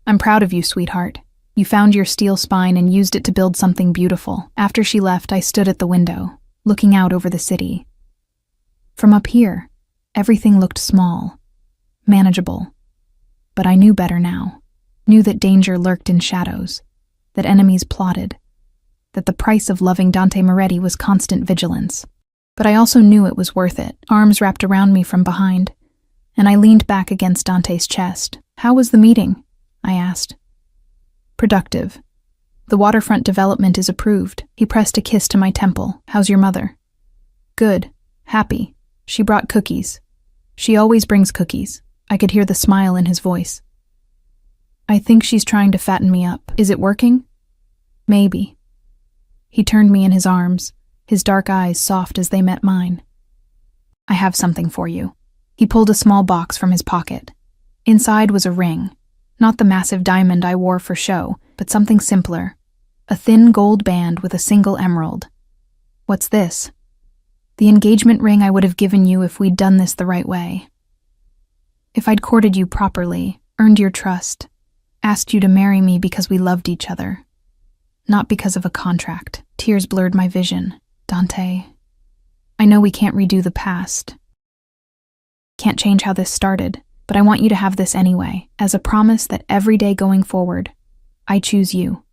Speaker 1: I'm proud of you, sweetheart. You found your steel spine and used it to build something beautiful. After she left, I stood at the window, looking out over the city. From up here, everything looked small, manageable. But I knew better now. Knew that danger lurked in shadows, that enemies plotted, that the price of loving Dante Moretti was constant vigilance. But I also knew it was worth it. Arms wrapped around me from behind, and I leaned back against Dante's chest. How was the meeting? I asked. Productive. The waterfront development is approved. He pressed a kiss to my temple. How's your mother? Good. Happy. She brought cookies. She always brings cookies. I could hear the smile in his voice. I think she's trying to fatten me up. Is it working? Maybe. He turned me in his arms, his dark eyes soft as they met mine. I have something for you. He pulled a small box from his pocket. Inside was a ring, not the massive diamond I wore for show, but something simpler, a thin gold band with a single emerald. What's this? The engagement ring I would have given you if we'd done this the right way. If I'd courted you properly, earned your trust, asked you to marry me because we loved each other. Not because of a contract. Tears blurred my vision. Dante, I know we can't redo the past. Can't change how this started, but I want you to have this anyway, as a promise that every day going forward, I choose you.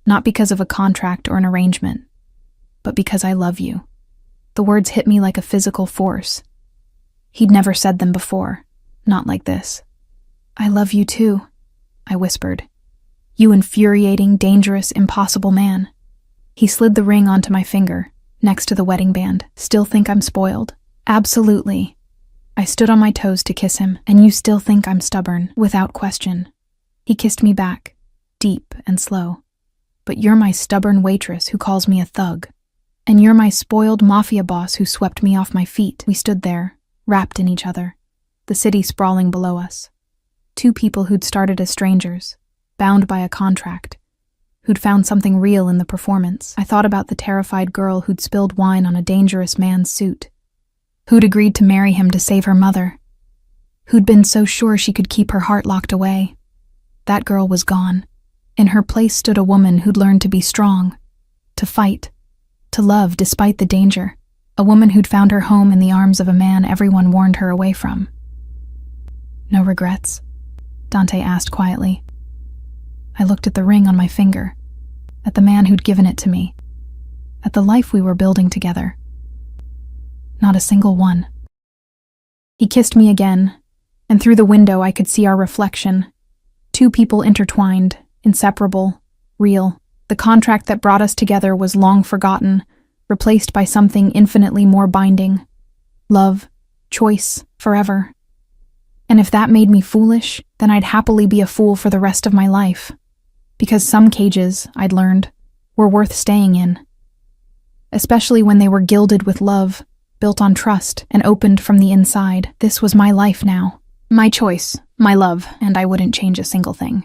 Speaker 1: Not because of a contract or an arrangement, but because I love you. The words hit me like a physical force. He'd never said them before, not like this. I love you too, I whispered. You infuriating, dangerous, impossible man. He slid the ring onto my finger, next to the wedding band. Still think I'm spoiled? Absolutely. I stood on my toes to kiss him, and you still think I'm stubborn, without question. He kissed me back, deep and slow. But you're my stubborn waitress who calls me a thug. And you're my spoiled mafia boss who swept me off my feet. We stood there, wrapped in each other, the city sprawling below us. Two people who'd started as strangers, bound by a contract, who'd found something real in the performance. I thought about the terrified girl who'd spilled wine on a dangerous man's suit, who'd agreed to marry him to save her mother, who'd been so sure she could keep her heart locked away. That girl was gone. In her place stood a woman who'd learned to be strong, to fight, to love despite the danger, a woman who'd found her home in the arms of a man everyone warned her away from. No regrets? Dante asked quietly. I looked at the ring on my finger, at the man who'd given it to me, at the life we were building together. Not a single one. He kissed me again, and through the window I could see our reflection. Two people intertwined, inseparable, real. The contract that brought us together was long forgotten, replaced by something infinitely more binding. Love, choice, forever. And if that made me foolish, then I'd happily be a fool for the rest of my life. Because some cages, I'd learned, were worth staying in. Especially when they were gilded with love, built on trust, and opened from the inside. This was my life now. My choice, my love, and I wouldn't change a single thing.